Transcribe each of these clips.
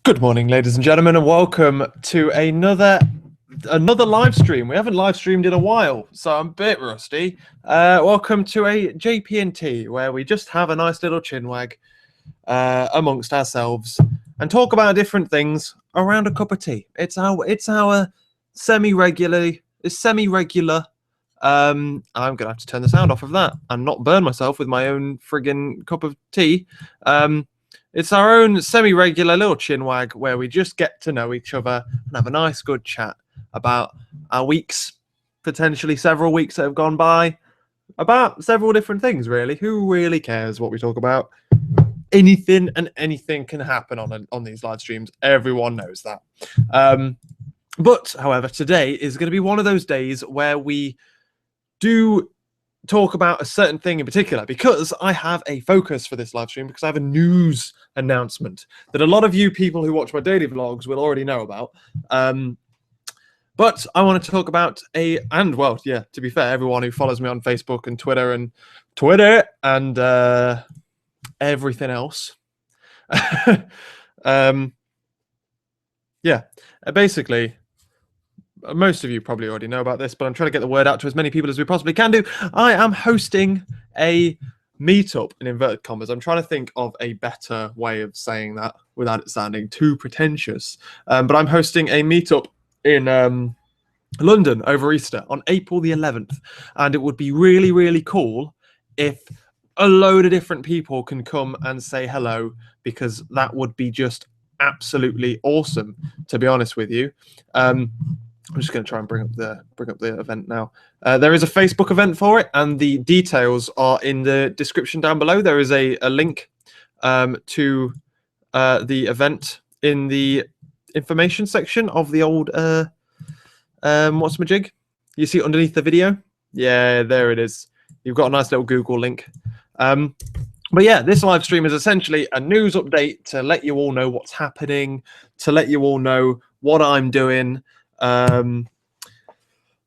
Good morning, ladies and gentlemen, and welcome to another live stream. We haven't live streamed in a while, so I'm a bit rusty. Welcome to a JP&T, where we just have a nice little chinwag amongst ourselves and talk about different things around a cup of tea. It's our semi-regular. I'm gonna have to turn the sound off of that and not burn myself with my own friggin' cup of tea. It's our own semi-regular little chinwag where we just get to know each other and have a nice, good chat about our weeks, potentially several weeks that have gone by, about several different things, really. Who really cares what we talk about? Anything and anything can happen on these live streams. Everyone knows that. But, however, today is going to be one of those days where we do talk about a certain thing in particular, because I have a focus for this live stream, because I have a news announcement that a lot of you people who watch my daily vlogs will already know about. But I want to talk about to be fair, everyone who follows me on Facebook and Twitter and everything else. Basically, most of you probably already know about this, but I'm trying to get the word out to as many people as we possibly can do. I am hosting a meetup, in inverted commas. I'm trying to think of a better way of saying that without it sounding too pretentious. But I'm hosting a meetup in London over Easter on April the 11th. And it would be really, really cool if a load of different people can come and say hello, because that would be just absolutely awesome, to be honest with you. I'm just going to try and bring up the event now. There is a Facebook event for it, and the details are in the description down below. There is a link to the event in the information section of the old what's my jig? You see it underneath the video? Yeah, there it is. You've got a nice little Google link. But yeah, this live stream is essentially a news update to let you all know what's happening, to let you all know what I'm doing, and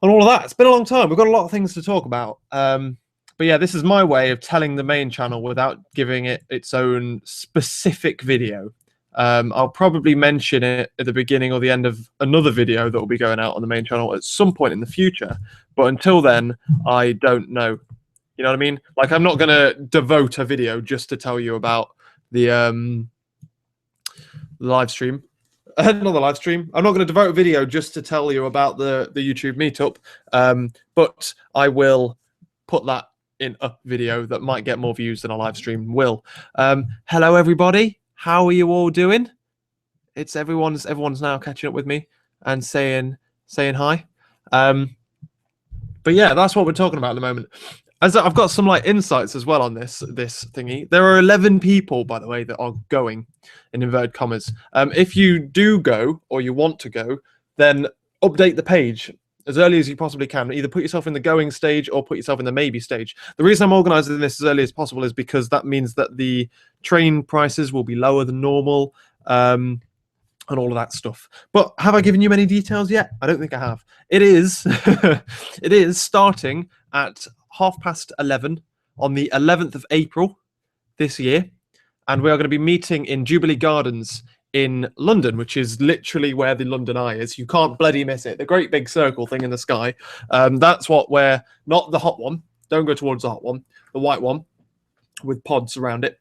all of that. It's been a long time. We've got a lot of things to talk about. But yeah, this is my way of telling the main channel without giving it its own specific video. I'll probably mention it at the beginning or the end of another video that will be going out on the main channel at some point in the future. But until then, I don't know. You know what I mean? Like, I'm not going to devote a video just to tell you about the live stream. Not the live stream. I'm not going to devote a video just to tell you about the YouTube meetup, but I will put that in a video that might get more views than a live stream will. Hello, everybody. How are you all doing? It's everyone's now catching up with me and saying hi. But yeah, that's what we're talking about at the moment. As I've got some insights as well on this thingy. There are 11 people, by the way, that are going, in inverted commas. If you do go, or you want to go, then update the page as early as you possibly can. Either put yourself in the going stage or put yourself in the maybe stage. The reason I'm organising this as early as possible is because that means that the train prices will be lower than normal, and all of that stuff. But have I given you many details yet? I don't think I have. It is it is starting at 11:30 on the 11th of April this year, and we are going to be meeting in Jubilee Gardens in London, which is literally where the London Eye is. You can't bloody miss it. The great big circle thing in the sky. That's what we're not the hot one. Don't go towards the hot one. The white one with pods around it.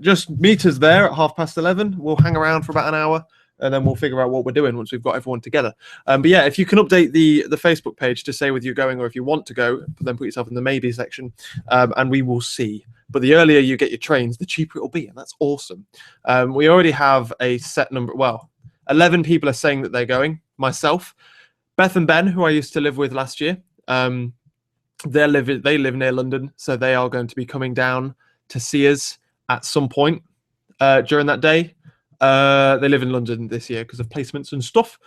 Just meet us there at 11:30. We'll hang around for about an hour, and then we'll figure out what we're doing once we've got everyone together. But yeah, if you can update the Facebook page to say whether you're going or if you want to go, then put yourself in the maybe section, and we will see. But the earlier you get your trains, the cheaper it'll be, and that's awesome. We already have a set number. Well, 11 people are saying that they're going. Myself, Beth and Ben, who I used to live with last year, they live near London, so they are going to be coming down to see us at some point during that day. They live in London this year because of placements and stuff.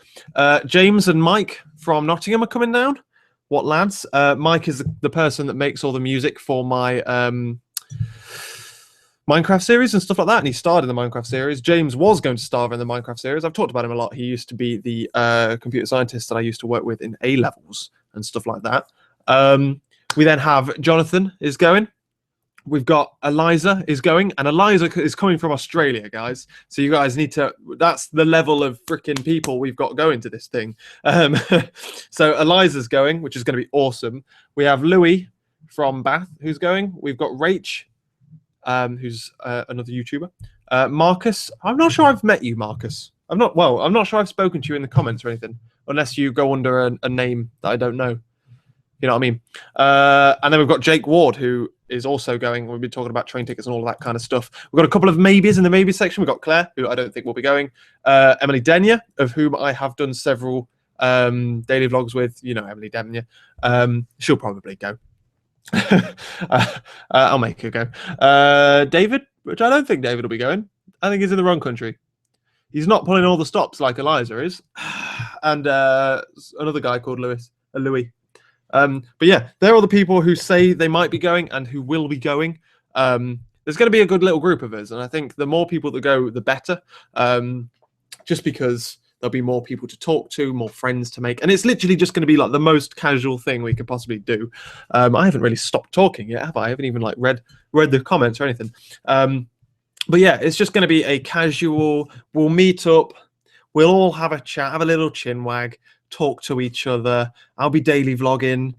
James and Mike from Nottingham are coming down. What lads? Mike is the person that makes all the music for my Minecraft series and stuff like that, and he starred in the Minecraft series. James was going to star in the Minecraft series. I've talked about him a lot. He used to be the computer scientist that I used to work with in A-levels and stuff like that. We then have Jonathan is going. We've got Eliza is going, and Eliza is coming from Australia, guys. So you guys need to. That's the level of freaking people we've got going to this thing. So Eliza's going, which is going to be awesome. We have Louis from Bath who's going. We've got Rach, who's another YouTuber. Marcus, I'm not sure I've met you, Marcus. I'm not sure I've spoken to you in the comments or anything, unless you go under a name that I don't know. You know what I mean? And then we've got Jake Ward, who is also going. We've been talking about train tickets and all of that kind of stuff. We've got a couple of maybes in the maybe section. We've got Claire, who I don't think will be going. Emily Denyer, of whom I have done several daily vlogs with. You know Emily Denyer. She'll probably go. I'll make her go. David, which I don't think David will be going. I think he's in the wrong country. He's not pulling all the stops like Eliza is. And another guy called Louis. But yeah, they're all the people who say they might be going and who will be going. There's going to be a good little group of us, and I think the more people that go, the better. Just because there'll be more people to talk to, more friends to make, and it's literally just going to be like the most casual thing we could possibly do. I haven't really stopped talking yet, have I? I haven't even like read the comments or anything. But yeah, it's just going to be a casual. We'll meet up. We'll all have a chat, have a little chin wag, talk to each other. I'll be daily vlogging.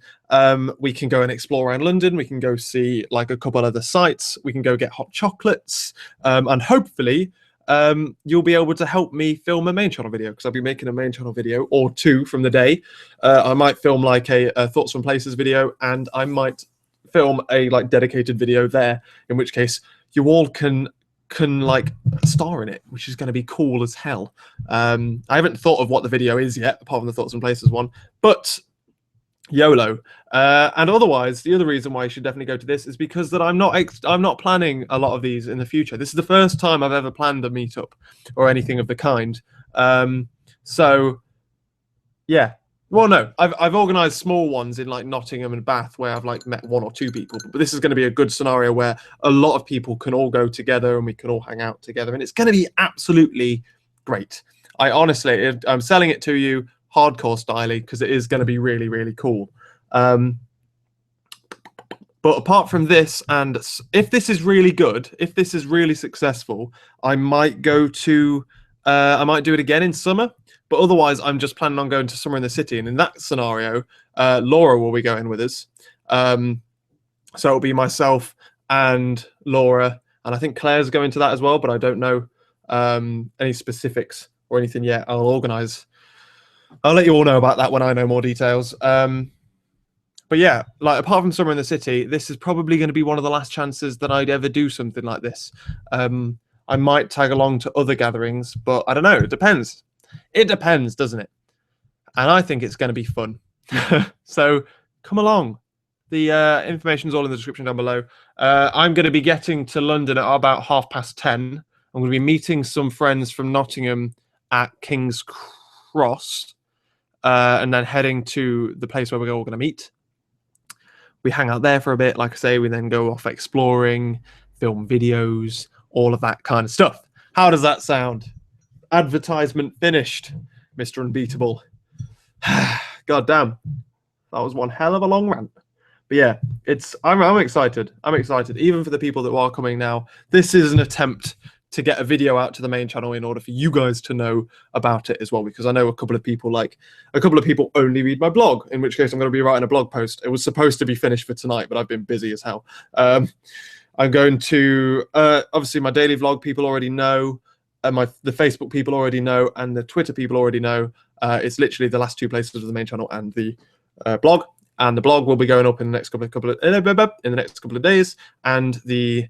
We can go and explore around London. We can go see like a couple other sites. We can go get hot chocolates. And hopefully you'll be able to help me film a main channel video, because I'll be making a main channel video or two from the day. I might film like a thoughts from places video, and I might film a like dedicated video there, in which case you all can like star in it, which is going to be cool as hell. I haven't thought of what the video is yet, apart from the thoughts and places one, but YOLO. And otherwise, the other reason why you should definitely go to this is because that I'm not planning a lot of these in the future. This is the first time I've ever planned a meetup or anything of the kind. So yeah. Well, no, I've organised small ones in like Nottingham and Bath where I've like met one or two people, but this is going to be a good scenario where a lot of people can all go together and we can all hang out together, and it's going to be absolutely great. I'm selling it to you hardcore styly because it is going to be really, really cool. But apart from this, and if this is really good, if this is really successful, I might do it again in summer. But otherwise, I'm just planning on going to somewhere in the city. And in that scenario, Laura will be going with us. So it'll be myself and Laura. And I think Claire's going to that as well. But I don't know any specifics or anything yet. I'll let you all know about that when I know more details. But yeah, like apart from somewhere in the city, this is probably going to be one of the last chances that I'd ever do something like this. I might tag along to other gatherings, but I don't know. It depends. It depends, doesn't it? And I think it's going to be fun. So come along. The information's all in the description down below. I'm going to be getting to London at about 10:30. I'm going to be meeting some friends from Nottingham at King's Cross, and then heading to the place where we're all going to meet. We hang out there for a bit. Like I say, we then go off exploring, film videos, all of that kind of stuff. How does that sound? Advertisement finished, Mr. Unbeatable. God damn, that was one hell of a long rant. But yeah, I'm excited. I'm excited, even for the people that are coming now. This is an attempt to get a video out to the main channel in order for you guys to know about it as well, because I know a couple of people only read my blog, in which case I'm going to be writing a blog post. It was supposed to be finished for tonight, but I've been busy as hell. I'm going to obviously my daily vlog people already know. The Facebook people already know, and the Twitter people already know. It's literally the last two places of the main channel and the blog. And the blog will be going up in the next couple of days. And the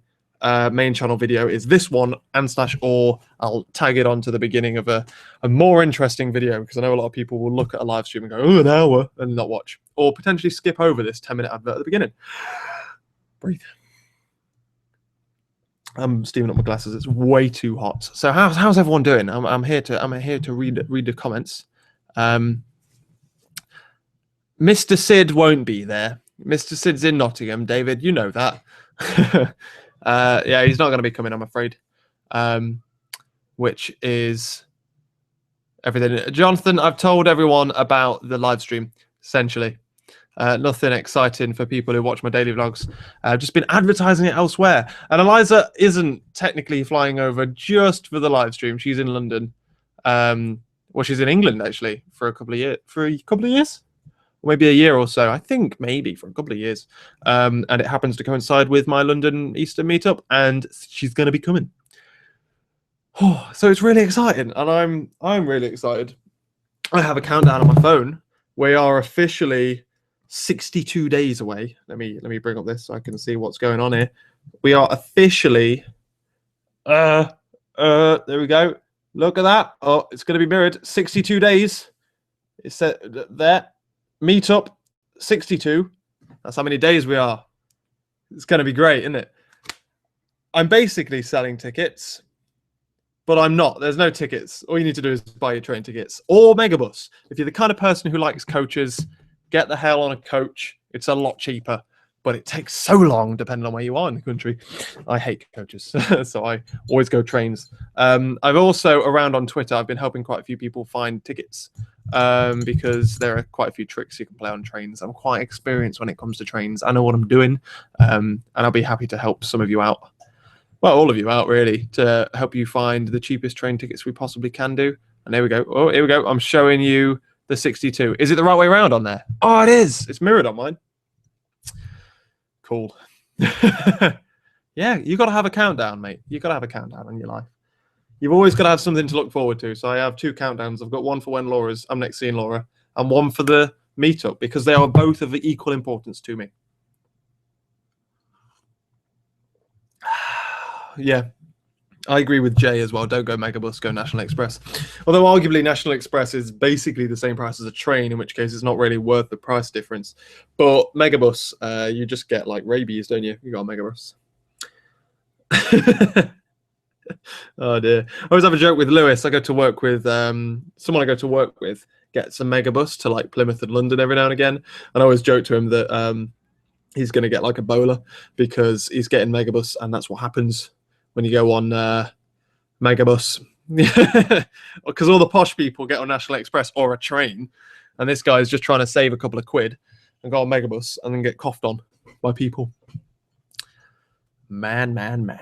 main channel video is this one /or I'll tag it on to the beginning of a more interesting video, because I know a lot of people will look at a live stream and go, oh, an hour, and not watch, or potentially skip over this 10-minute advert at the beginning. Breathe. I'm steaming up my glasses. It's way too hot. So how's everyone doing? I'm here to read the comments. Mr. Sid won't be there. Mr. Sid's in Nottingham. David, you know that. Yeah, he's not going to be coming, I'm afraid. Which is everything. Jonathan, I've told everyone about the live stream, essentially. Nothing exciting for people who watch my daily vlogs. I've just been advertising it elsewhere. And Eliza isn't technically flying over just for the live stream. She's in London. Well, she's in England actually for a couple of years. Or maybe a year or so. I think maybe for a couple of years. And it happens to coincide with my London Easter meetup, and she's going to be coming. Oh, so it's really exciting, and I'm really excited. I have a countdown on my phone. We are officially 62 days away. Let me bring up this so I can see what's going on here. We are officially there we go. Look at that. Oh, it's going to be mirrored. 62 days. It's set there. Meetup 62. That's how many days we are. It's going to be great, isn't it? I'm basically selling tickets, but I'm not. There's no tickets. All you need to do is buy your train tickets or Megabus. If you're the kind of person who likes coaches, get the hell on a coach. It's a lot cheaper, but it takes so long depending on where you are in the country. I hate coaches, so I always go trains. I've also, around on Twitter, I've been helping quite a few people find tickets because there are quite a few tricks you can play on trains. I'm quite experienced when it comes to trains. I know what I'm doing, and I'll be happy to help some of you out. Well, all of you out, really, to help you find the cheapest train tickets we possibly can do. And there we go. Oh, here we go. I'm showing you the 62. Is it the right way around on there? Oh, it is. It's mirrored on mine. Cool. Yeah, you got to have a countdown, mate. You got to have a countdown in your life. You've always got to have something to look forward to. So I have 2 countdowns. I've got one for when I'm next seeing Laura, and one for the meetup, because they are both of equal importance to me. Yeah, I agree with Jay as well. Don't go Megabus, go National Express. Although arguably National Express is basically the same price as a train, in which case it's not really worth the price difference. But Megabus, you just get like rabies, don't you? You got a Megabus. Oh dear. I always have a joke with Lewis. I go to work with someone I go to work with gets a Megabus to like Plymouth and London every now and again. And I always joke to him that he's going to get like a bowler because he's getting Megabus, and that's what happens when you go on Megabus. Because all the posh people get on National Express or a train, and this guy's just trying to save a couple of quid and go on Megabus and then get coughed on by people. Man.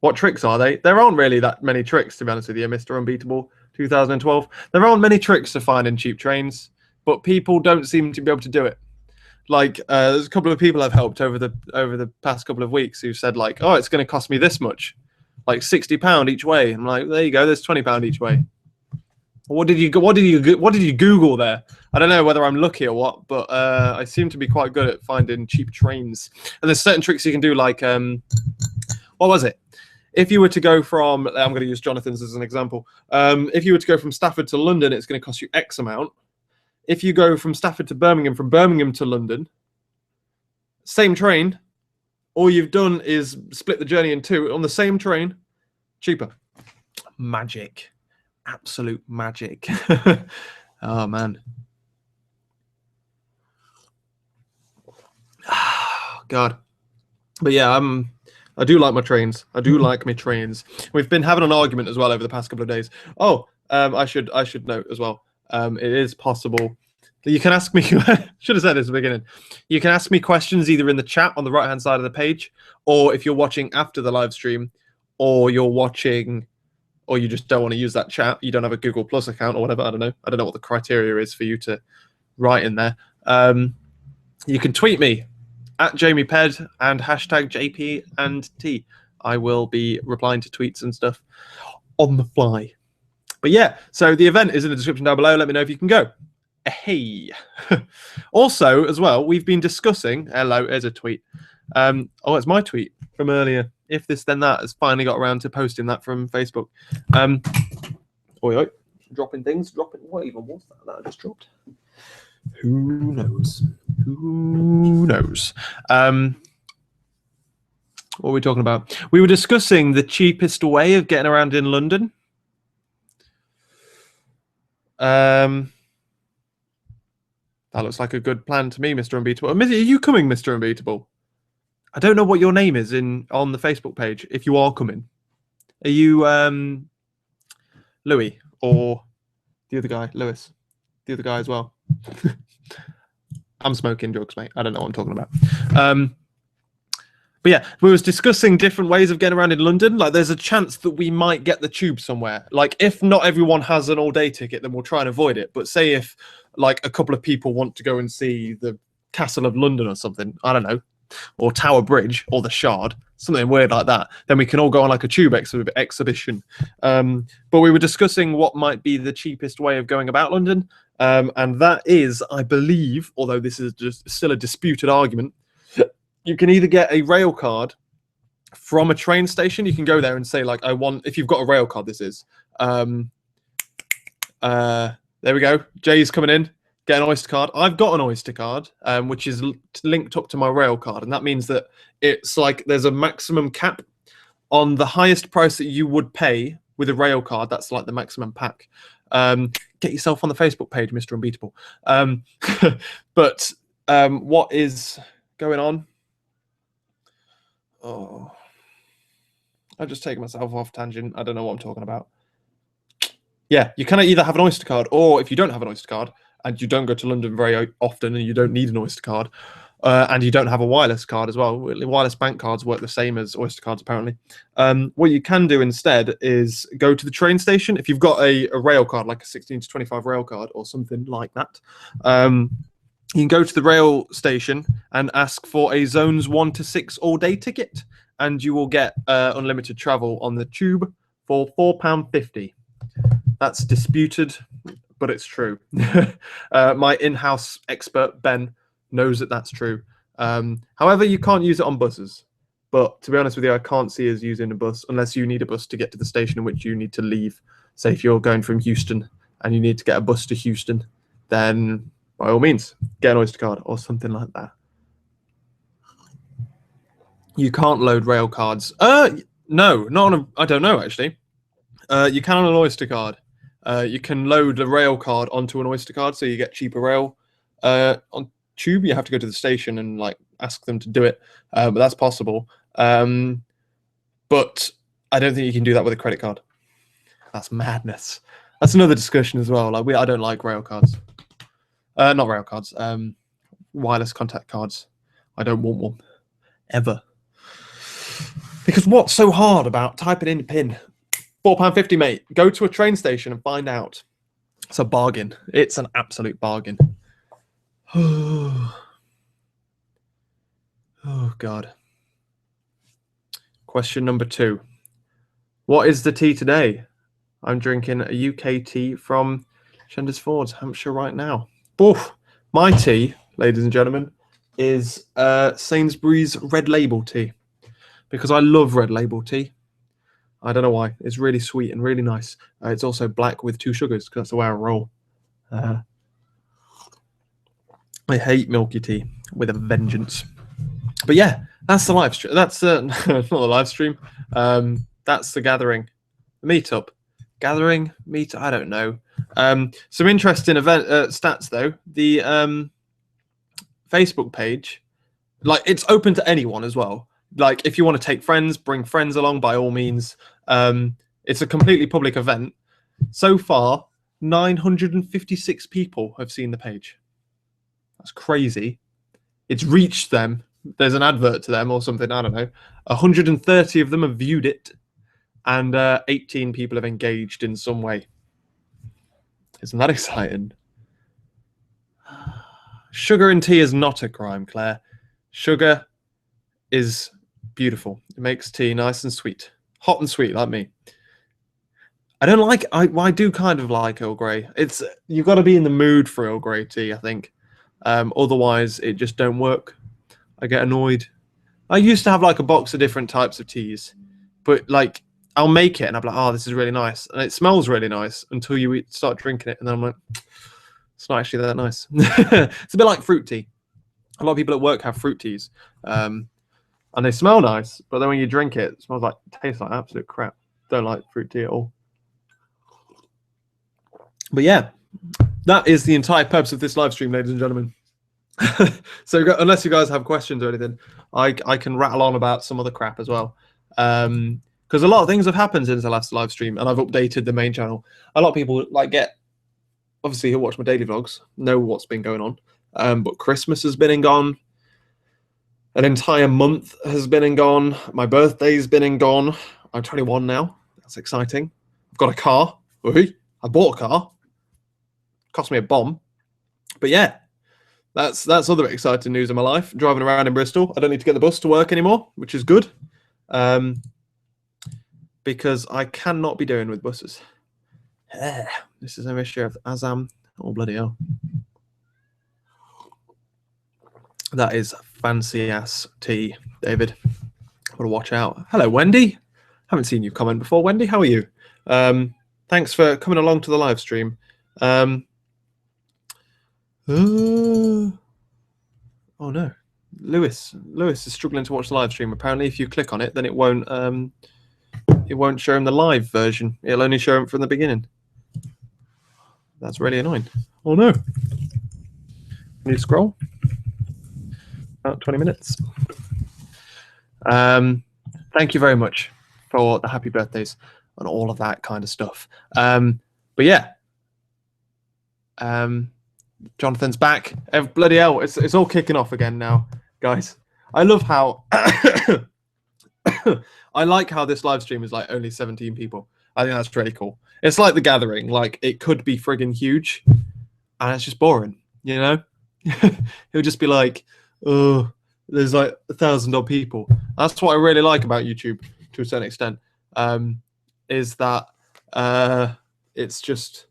What tricks are they? There aren't really that many tricks, to be honest with you, Mr. Unbeatable 2012. There aren't many tricks to finding cheap trains, but people don't seem to be able to do it. Like there's a couple of people I've helped over the past couple of weeks who said like, oh, it's going to cost me this much, like £60 each way. I'm like, there you go, there's £20 each way. What did you Google there? I don't know whether I'm lucky or what, but I seem to be quite good at finding cheap trains. And there's certain tricks you can do, like what was it? If you were to go from, I'm going to use Jonathan's as an example. If you were to go from Stafford to London, it's going to cost you X amount. If you go from Stafford to Birmingham, from Birmingham to London, same train, all you've done is split the journey in 2 on the same train, cheaper. Magic. Absolute magic. Oh, man. God. But yeah, I do like my trains. I do like my trains. We've been having an argument as well over the past couple of days. Oh, I should note as well. It is possible. You can ask me. Should have said this at the beginning. You can ask me questions either in the chat on the right-hand side of the page, or if you're watching after the live stream, or you're watching, or you just don't want to use that chat. You don't have a Google Plus account or whatever. I don't know. I don't know what the criteria is for you to write in there. You can tweet me at Jamie Ped and hashtag JP and T. I will be replying to tweets and stuff on the fly. But yeah, so the event is in the description down below. Let me know if you can go. Hey. Also, as well, we've been discussing. Hello, there's a tweet. Oh, it's my tweet from earlier. If this, then that has finally got around to posting that from Facebook. Oi, dropping things. What even was that I just dropped? Who knows? Who knows? What were we talking about? We were discussing the cheapest way of getting around in London. That looks like a good plan to me, Mr. Unbeatable. Are you coming, Mr. Unbeatable? I don't know what your name is on the Facebook page. If you are coming, are you Louis or the other guy, Lewis? The other guy as well. I'm smoking drugs, mate. I don't know what I'm talking about. But yeah, we was discussing different ways of getting around in London. Like, there's a chance that we might get the tube somewhere. Like, if not everyone has an all-day ticket, then we'll try and avoid it. But say if, like, a couple of people want to go and see the Castle of London or something, I don't know, or Tower Bridge or the Shard, something weird like that, then we can all go on like a tube exhibition. But we were discussing what might be the cheapest way of going about London. And that is, I believe, although this is just still a disputed argument, you can either get a rail card from a train station. You can go there and say, like, I want, if you've got a rail card, this is. There we go. Jay's coming in. Get an Oyster card. I've got an Oyster card, which is linked up to my rail card. And that means that it's like there's a maximum cap on the highest price that you would pay with a rail card. That's like the maximum pack. Get yourself on the Facebook page, Mr. Unbeatable. But what is going on? Oh, I've just taken myself off tangent. I don't know what I'm talking about. Yeah, you can either have an Oyster card, or if you don't have an Oyster card and you don't go to London very often and you don't need an Oyster card, and you don't have a wireless card as well, wireless bank cards work the same as Oyster cards apparently. What you can do instead is go to the train station. If you've got a rail card, like a 16 to 25 rail card or something like that, you can go to the rail station and ask for a zones 1 to 6 all-day ticket, and you will get unlimited travel on the tube for £4.50. That's disputed, but it's true. My in-house expert, Ben, knows that that's true. However, you can't use it on buses. But to be honest with you, I can't see us using a bus unless you need a bus to get to the station in which you need to leave. Say if you're going from Houston and you need to get a bus to Houston, then by all means, get an Oyster card or something like that. You can't load rail cards. No, not on a, I don't know actually. You can on an Oyster card. You can load a rail card onto an Oyster card, so you get cheaper rail. On tube, you have to go to the station and like ask them to do it, but that's possible. But I don't think you can do that with a credit card. That's madness. That's another discussion as well. Like I don't like rail cards. Not rail cards. Wireless contact cards. I don't want one ever. Because what's so hard about typing in a PIN? £4.50, mate. Go to a train station and find out. It's a bargain. It's an absolute bargain. Oh, God. Question number 2. What is the tea today? I'm drinking a UK tea from Shenders Fords, Hampshire right now. Oof. My tea, ladies and gentlemen, is Sainsbury's Red Label tea. Because I love Red Label tea. I don't know why. It's really sweet and really nice. It's also black with 2 sugars, because that's the way I roll. I hate milky tea with a vengeance. But yeah, that's the live stream. That's not the live stream. That's the gathering, the meetup, meet. I don't know. Some interesting event stats though. The Facebook page, like it's open to anyone as well. Like if you want to take friends, bring friends along by all means. It's a completely public event. So far, 956 people have seen the page. That's crazy. It's reached them. There's an advert to them or something. I don't know. 130 of them have viewed it, and 18 people have engaged in some way. Isn't that exciting? Sugar in tea is not a crime, Claire. Sugar is beautiful. It makes tea nice and sweet. Hot and sweet, like me. I don't like, I do kind of like Earl Grey. You've got to be in the mood for Earl Grey tea, I think. Otherwise, it just don't work. I get annoyed. I used to have like a box of different types of teas, but like I'll make it and I'm like, oh, this is really nice. And it smells really nice until you start drinking it. And then I'm like, it's not actually that nice. It's a bit like fruit tea. A lot of people at work have fruit teas. And they smell nice, but then when you drink it, it smells like, tastes like absolute crap. Don't like fruit tea at all. But yeah, that is the entire purpose of this live stream, ladies and gentlemen. So unless you guys have questions or anything, I can rattle on about some other crap as well. Because a lot of things have happened since the last live stream, and I've updated the main channel. A lot of people obviously who watch my daily vlogs know what's been going on. But Christmas has been and gone. An entire month has been and gone. My birthday's been and gone. I'm 21 now. That's exciting. I've got a car. I bought a car. Cost me a bomb. But yeah, that's other exciting news in my life. Driving around in Bristol. I don't need to get the bus to work anymore, which is good. Because I cannot be doing with buses. This is a mixture of Azam. Oh, bloody hell. That is fancy ass tea, David. Gotta watch out. Hello, Wendy. Haven't seen you comment before. Wendy, how are you? Thanks for coming along to the live stream. Oh no. Lewis is struggling to watch the live stream. Apparently, if you click on it, then it won't show him the live version. It'll only show him from the beginning. That's really annoying. Oh no. Can you scroll? About 20 minutes. Thank you very much for the happy birthdays and all of that kind of stuff. But yeah. Jonathan's back. Bloody hell, it's all kicking off again now, guys. I love how I like how this live stream is like only 17 people. I think that's really cool. It's like The Gathering. Like, it could be friggin' huge, and it's just boring, you know? It'll just be like, oh, there's like 1,000 odd people. That's what I really like about YouTube to a certain extent, is that it's just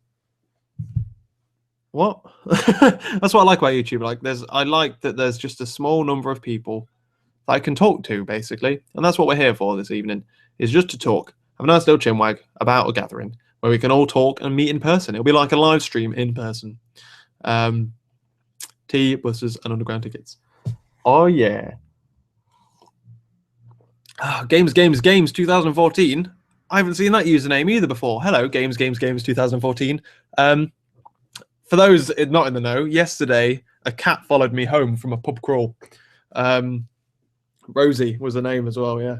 what? That's what I like about YouTube. Like, I like that there's just a small number of people that I can talk to, basically, and that's what we're here for this evening. Is just to talk, have a nice little chinwag about a gathering where we can all talk and meet in person. It'll be like a live stream in person. Tea, buses, and underground tickets. Oh yeah. Games 2014. I haven't seen that username either before. Hello, Games 2014. For those not in the know, yesterday a cat followed me home from a pub crawl. Rosie was the name as well. Yeah.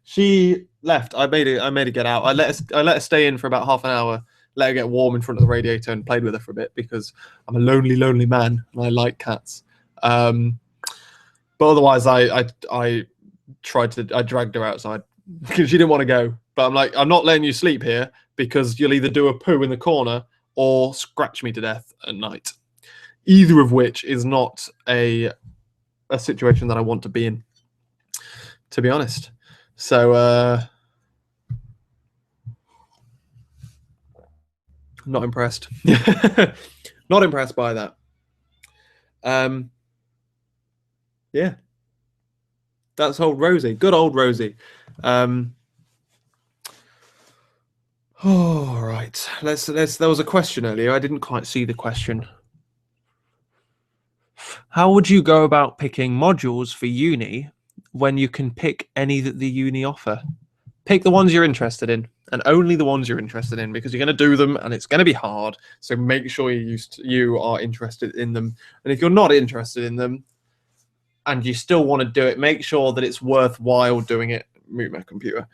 She left. I made her get out. I let her stay in for about half an hour. Let her get warm in front of the radiator and played with her for a bit because I'm a lonely man and I like cats. But otherwise, I dragged her outside because she didn't want to go. But I'm like, I'm not letting you sleep here because you'll either do a poo in the corner or scratch me to death at night. Either of which is not a situation that I want to be in, to be honest. So, not impressed. Not impressed by that. Yeah. That's old Rosie. Good old Rosie. All right. There was a question earlier. I didn't quite see the question. How would you go about picking modules for uni when you can pick any that the uni offer? Pick the ones you're interested in, and only the ones you're interested in, because you're going to do them and it's going to be hard. So make sure you are interested in them. And if you're not interested in them and you still want to do it, make sure that it's worthwhile doing it. Mute my computer.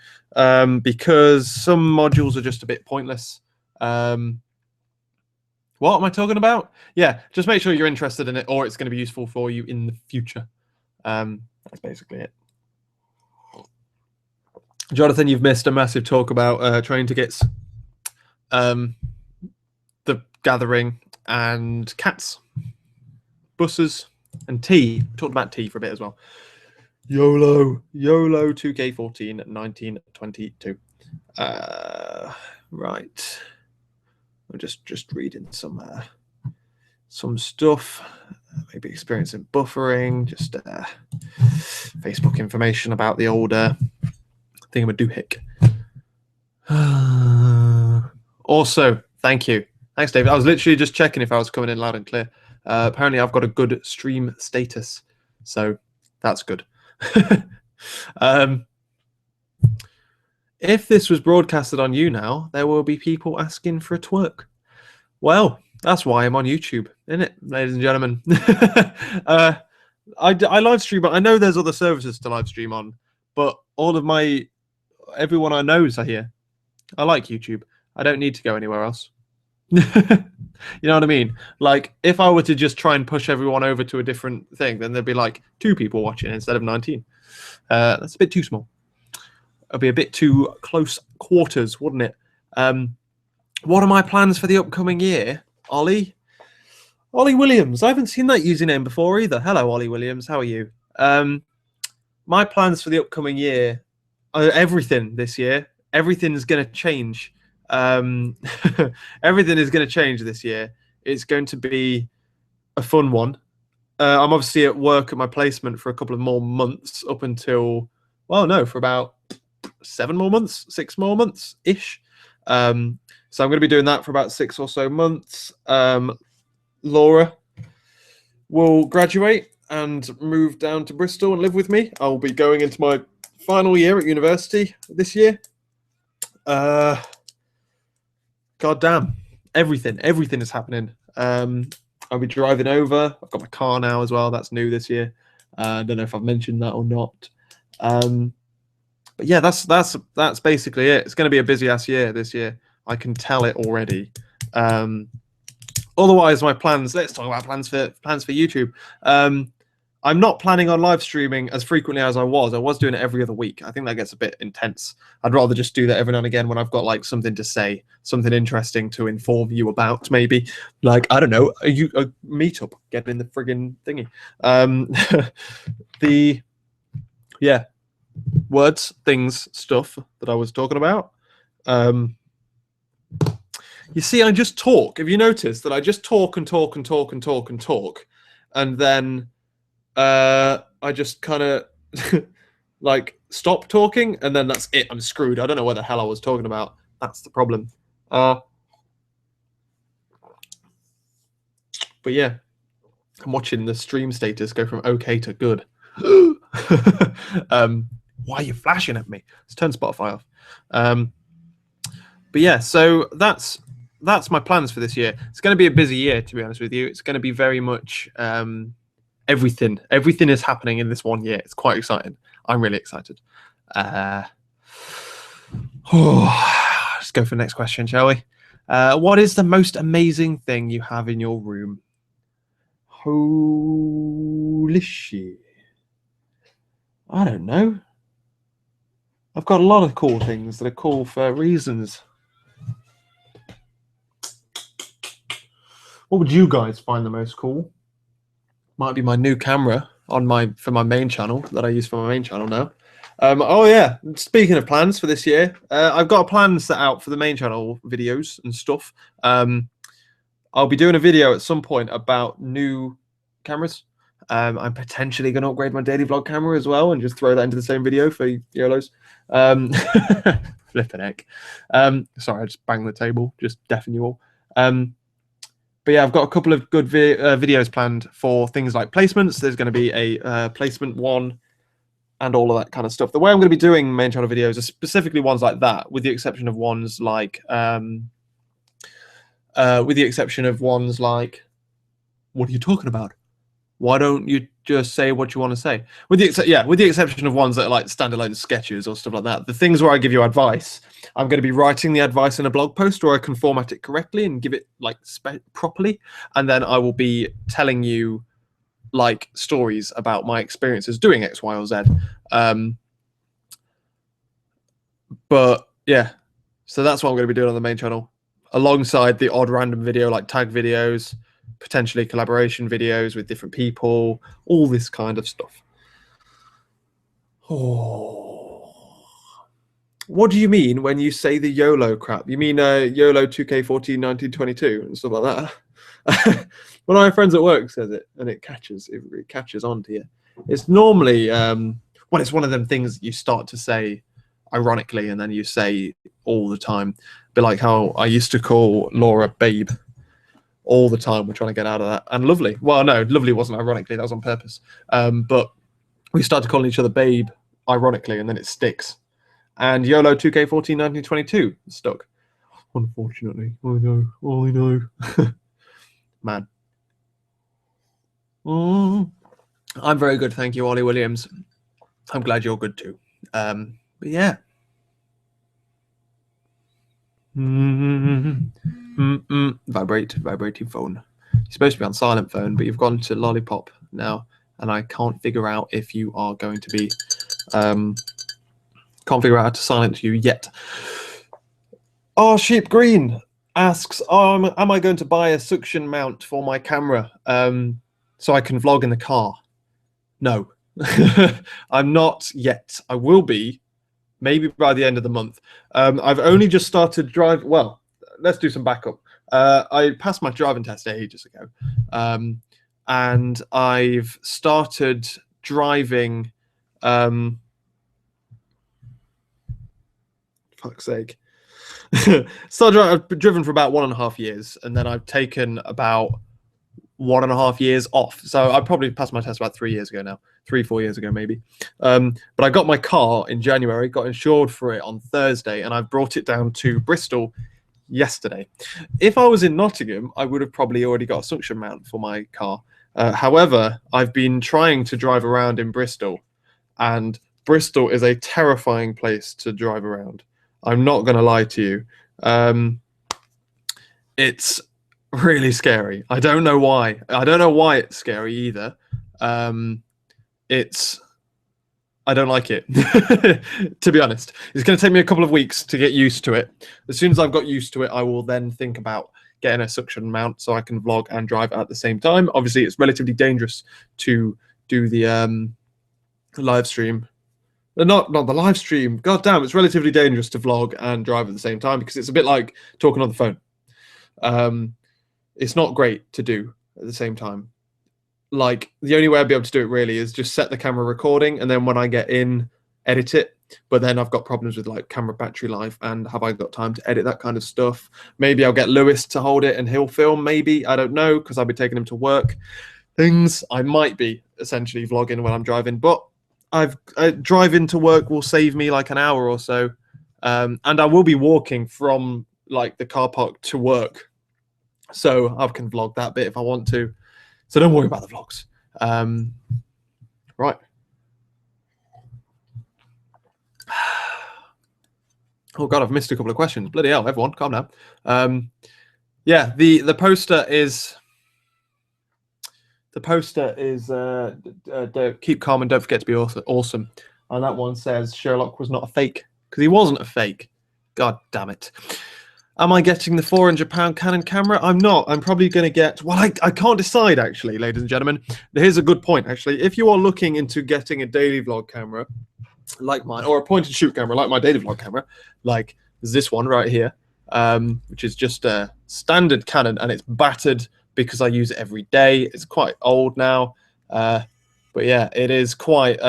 Because some modules are just a bit pointless. What am I talking about? Yeah, just make sure you're interested in it or it's going to be useful for you in the future. That's basically it. Jonathan, you've missed a massive talk about train tickets, the gathering, and cats, buses, and tea. We talked about tea for a bit as well. YOLO 2K14 at 1922. Right. I'm just reading some stuff. Maybe experiencing buffering. Just Facebook information about the older thingamadoohick. Also, thank you. Thanks, David. I was literally just checking if I was coming in loud and clear. Apparently, I've got a good stream status, so that's good. If this was broadcasted on you now, there will be people asking for a twerk. Well, that's why I'm on YouTube, isn't it, ladies and gentlemen? I live stream, but I know there's other services to live stream on, but everyone I know is here. I like YouTube. I don't need to go anywhere else. You know what I mean? Like, if I were to just try and push everyone over to a different thing, then there'd be like 2 people watching instead of 19. That's a bit too small. It'd be a bit too close quarters, wouldn't it? What are my plans for the upcoming year, Ollie? Ollie Williams. I haven't seen that username before either. Hello, Ollie Williams. How are you? My plans for the upcoming year are everything this year. Everything's going to change. Everything is going to change this year. It's going to be a fun one. I'm obviously at work at my placement for a couple of more months up until, well, no, for about 7 more months, 6 more months ish. So I'm going to be doing that for about 6 or so months. Laura will graduate and move down to Bristol and live with me. I'll be going into my final year at university this year. God damn, everything is happening. I'll be driving over. I've got my car now as well. That's new this year. I don't know if I've mentioned that or not. But yeah, that's basically it. It's going to be a busy ass year this year. I can tell it already. Otherwise, my plans. Let's talk about plans for YouTube. I'm not planning on live streaming as frequently as I was. I was doing it every other week. I think that gets a bit intense. I'd rather just do that every now and again when I've got like something to say, something interesting to inform you about. Maybe like, I don't know, a meetup. Get in the friggin' thingy. Words, things, stuff that I was talking about. You see, I just talk. Have you noticed that I just talk and talk and talk and talk and talk, and then I just kind of like stop talking, and then that's it. I'm screwed. I don't know what the hell I was talking about. That's the problem. But yeah, I'm watching the stream status go from okay to good. Why are you flashing at me? Let's turn Spotify off. But yeah, so that's my plans for this year. It's going to be a busy year, to be honest with you. It's going to be very much everything is happening in this one year. It's quite exciting. I'm really excited. Let's go for the next question, shall we? What is the most amazing thing you have in your room? Holy shit. I don't know. I've got a lot of cool things that are cool for reasons. What would you guys find the most cool? Might be my new camera for my main channel that I use for my main channel now. Oh yeah, speaking of plans for this year, I've got a plan set out for the main channel videos and stuff. I'll be doing a video at some point about new cameras. I'm potentially going to upgrade my daily vlog camera as well and just throw that into the same video for YOLOs. Flipping heck. Sorry, I just banged the table, just deafening you all. But yeah, I've got a couple of good videos planned for things like placements. There's going to be a placement one and all of that kind of stuff. The way I'm going to be doing main channel videos are specifically ones like that, with the exception of ones like, what are you talking about? Why don't you just say what you want to say? With the exception of ones that are like standalone sketches or stuff like that. The things where I give you advice, I'm going to be writing the advice in a blog post, or I can format it correctly and give it like properly, and then I will be telling you like stories about my experiences doing X, Y, or Z. But yeah, so that's what I'm going to be doing on the main channel, alongside the odd random video like tag videos, potentially collaboration videos with different people, all this kind of stuff. Oh, what do you mean when you say the YOLO crap? You mean YOLO 2K14 1922 and stuff like that? One of my friends at work says it, and it catches on to you. It's normally it's one of them things that you start to say ironically, and then you say all the time. Be like how I used to call Laura babe all the time. We're trying to get out of that. And Lovely, well, no, Lovely wasn't ironically, that was on purpose. But we started calling each other babe ironically, and then it sticks. And YOLO 2K14 1922 stuck, unfortunately. I know. Man. I'm very good, thank you, Ollie Williams. I'm glad you're good too. But yeah. Vibrating phone. You're supposed to be on silent phone, but you've gone to lollipop now, and I can't figure out if you are going to be. Can't figure out how to silence you yet. Oh, Sheep Green asks, am I going to buy a suction mount for my camera so I can vlog in the car? No, I'm not yet. I will be, maybe by the end of the month. I've only just started driving. Well, let's do some backup. I passed my driving test ages ago, and I've started driving. Fuck's sake. I've driven for about 1.5 years, and then I've taken about 1.5 years off. So I probably passed my test about 3 years ago now, 3-4 years ago maybe. But I got my car in January, got insured for it on Thursday, and I've brought it down to Bristol yesterday. If I was in Nottingham, I would have probably already got a suction mount for my car. However, I've been trying to drive around in Bristol, and Bristol is a terrifying place to drive around. I'm not going to lie to you. It's really scary. I don't know why. I don't know why it's scary either. I don't like it, to be honest. It's going to take me a couple of weeks to get used to it. As soon as I've got used to it, I will then think about getting a suction mount so I can vlog and drive at the same time. Obviously, it's relatively dangerous to do the live stream. Not the live stream. God damn, it's relatively dangerous to vlog and drive at the same time because it's a bit like talking on the phone. It's not great to do at the same time. Like, the only way I'd be able to do it really is just set the camera recording, and then when I get in, edit it. But then I've got problems with like camera battery life, and have I got time to edit that kind of stuff? Maybe I'll get Lewis to hold it and he'll film, maybe. I don't know, because I'll be taking him to work. Things I might be essentially vlogging when I'm driving, but driving to work will save me like an hour or so, and I will be walking from like the car park to work, so I can vlog that bit if I want to. So don't worry about the vlogs. Right. Oh God, I've missed a couple of questions. Bloody hell, everyone, calm down. Yeah, the poster is. The poster is keep calm and don't forget to be awesome. And that one says Sherlock was not a fake, because he wasn't a fake. God damn it. Am I getting the £400 Canon camera? I'm not. I'm probably going to get... Well, I can't decide, actually, ladies and gentlemen. Here's a good point, actually. If you are looking into getting a daily vlog camera like mine, or a point-and-shoot camera like my daily vlog camera, like this one right here, which is just a standard Canon, and it's battered because I use it every day. It's quite old now. But yeah, it is quite...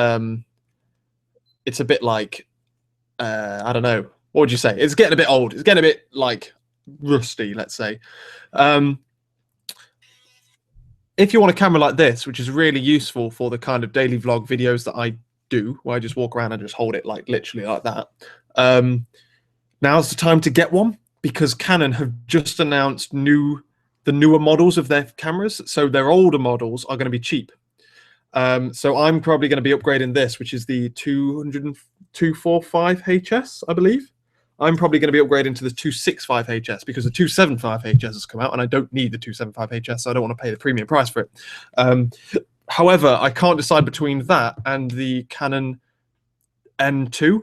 it's a bit like... I don't know. What would you say? It's getting a bit old. It's getting a bit, like, rusty, let's say. If you want a camera like this, which is really useful for the kind of daily vlog videos that I do, where I just walk around and just hold it, like, literally like that, now's the time to get one, because Canon have just announced the newer models of their cameras. So their older models are going to be cheap. So I'm probably going to be upgrading this, which is the 245 HS, I believe. I'm probably going to be upgrading to the 265 HS because the 275 HS has come out, and I don't need the 275 HS, so I don't want to pay the premium price for it. However, I can't decide between that and the Canon N2.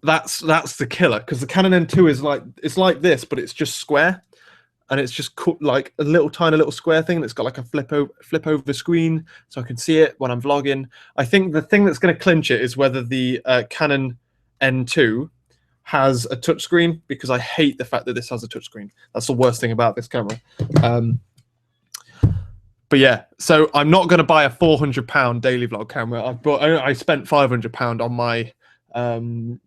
That's the killer, because the Canon N2 is like, it's like this, but it's just square. And it's just like a tiny little square thing that's got like a flip over screen, so I can see it when I'm vlogging. I think the thing that's going to clinch it is whether the Canon N2 has a touchscreen, because I hate the fact that this has a touchscreen. That's the worst thing about this camera. But yeah, so I'm not going to buy a £400 daily vlog camera. I spent £500 on my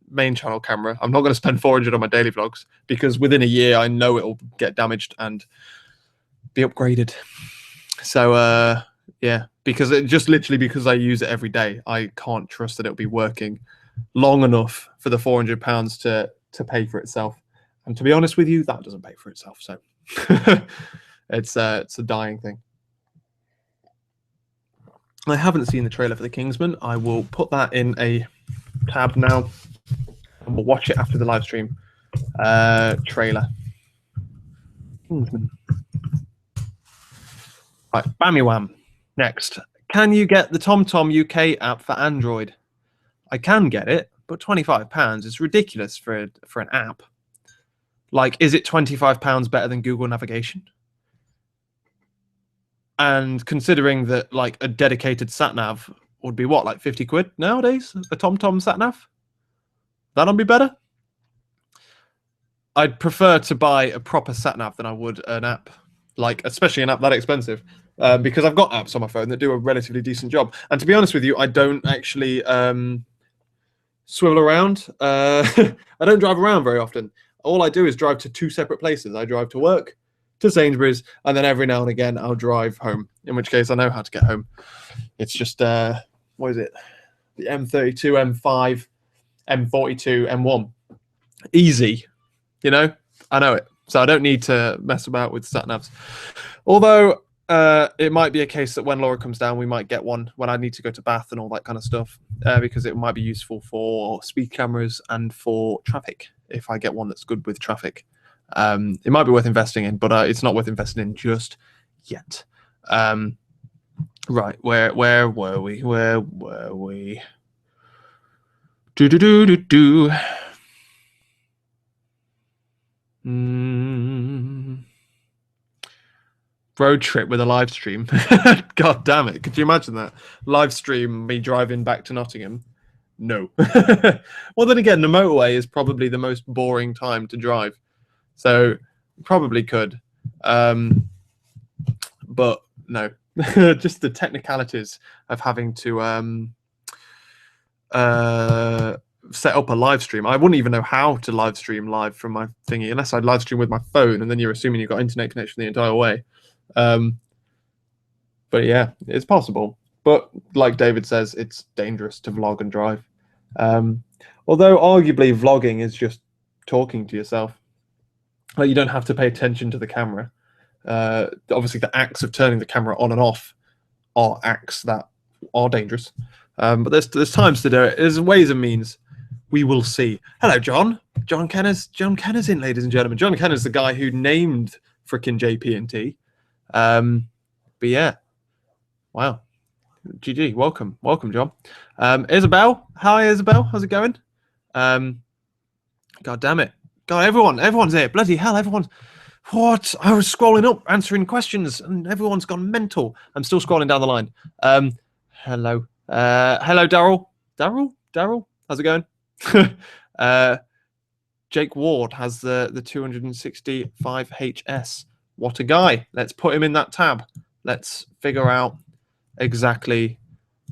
main channel camera. I'm not going to spend 400 on my daily vlogs, because within a year I know it'll get damaged and be upgraded. So yeah, because because I use it every day, I can't trust that it'll be working long enough for the £400 to pay for itself. And to be honest with you, that doesn't pay for itself. So it's a dying thing. I haven't seen the trailer for The Kingsman. I will put that in a tab now, and we'll watch it after the live stream trailer. Kingsman. Right, Bammy Wham. Next. Can you get the TomTom UK app for Android? I can get it, but £25 is ridiculous for an app. Like, is it £25 better than Google Navigation? And considering that, like, a dedicated sat nav would be what, like 50 quid nowadays? A TomTom sat nav? That'll be better. I'd prefer to buy a proper sat nav than I would an app, like especially an app that expensive, because I've got apps on my phone that do a relatively decent job. And to be honest with you, I don't actually swivel around. I don't drive around very often. All I do is drive to two separate places. I drive to work, to Sainsbury's, and then every now and again I'll drive home, in which case I know how to get home. It's just, what is it? The M32, M5, M42, M1. Easy, you know? I know it. So I don't need to mess about with sat navs. Although it might be a case that when Laura comes down, we might get one when I need to go to Bath and all that kind of stuff, because it might be useful for speed cameras and for traffic if I get one that's good with traffic. It might be worth investing in, but it's not worth investing in just yet. Right, where were we? Where were we? Road trip with a live stream. God damn it. Could you imagine that? Live stream me driving back to Nottingham? No. Well, then again, the motorway is probably the most boring time to drive. So probably could. But no. Just the technicalities of having to set up a live stream. I wouldn't even know how to live stream live from my thingy unless I'd live stream with my phone, and then you're assuming you've got internet connection the entire way. But yeah, it's possible. But like David says, it's dangerous to vlog and drive. Although arguably vlogging is just talking to yourself. Like, you don't have to pay attention to the camera. Obviously, the acts of turning the camera on and off are acts that are dangerous. But there's times to do it. There's ways and means. We will see. Hello, John. John Kenner's in, ladies and gentlemen. John Kenner's the guy who named frickin' JP&T. But yeah, wow. GG. Welcome, John. Isabel. Hi, Isabel. How's it going? God damn it. God, everyone's here. Bloody hell, everyone's. What? I was scrolling up, answering questions, and everyone's gone mental. I'm still scrolling down the line. Hello. Hello, Daryl. Daryl. How's it going? Jake Ward has the 265 HS. What a guy. Let's put him in that tab. Let's figure out exactly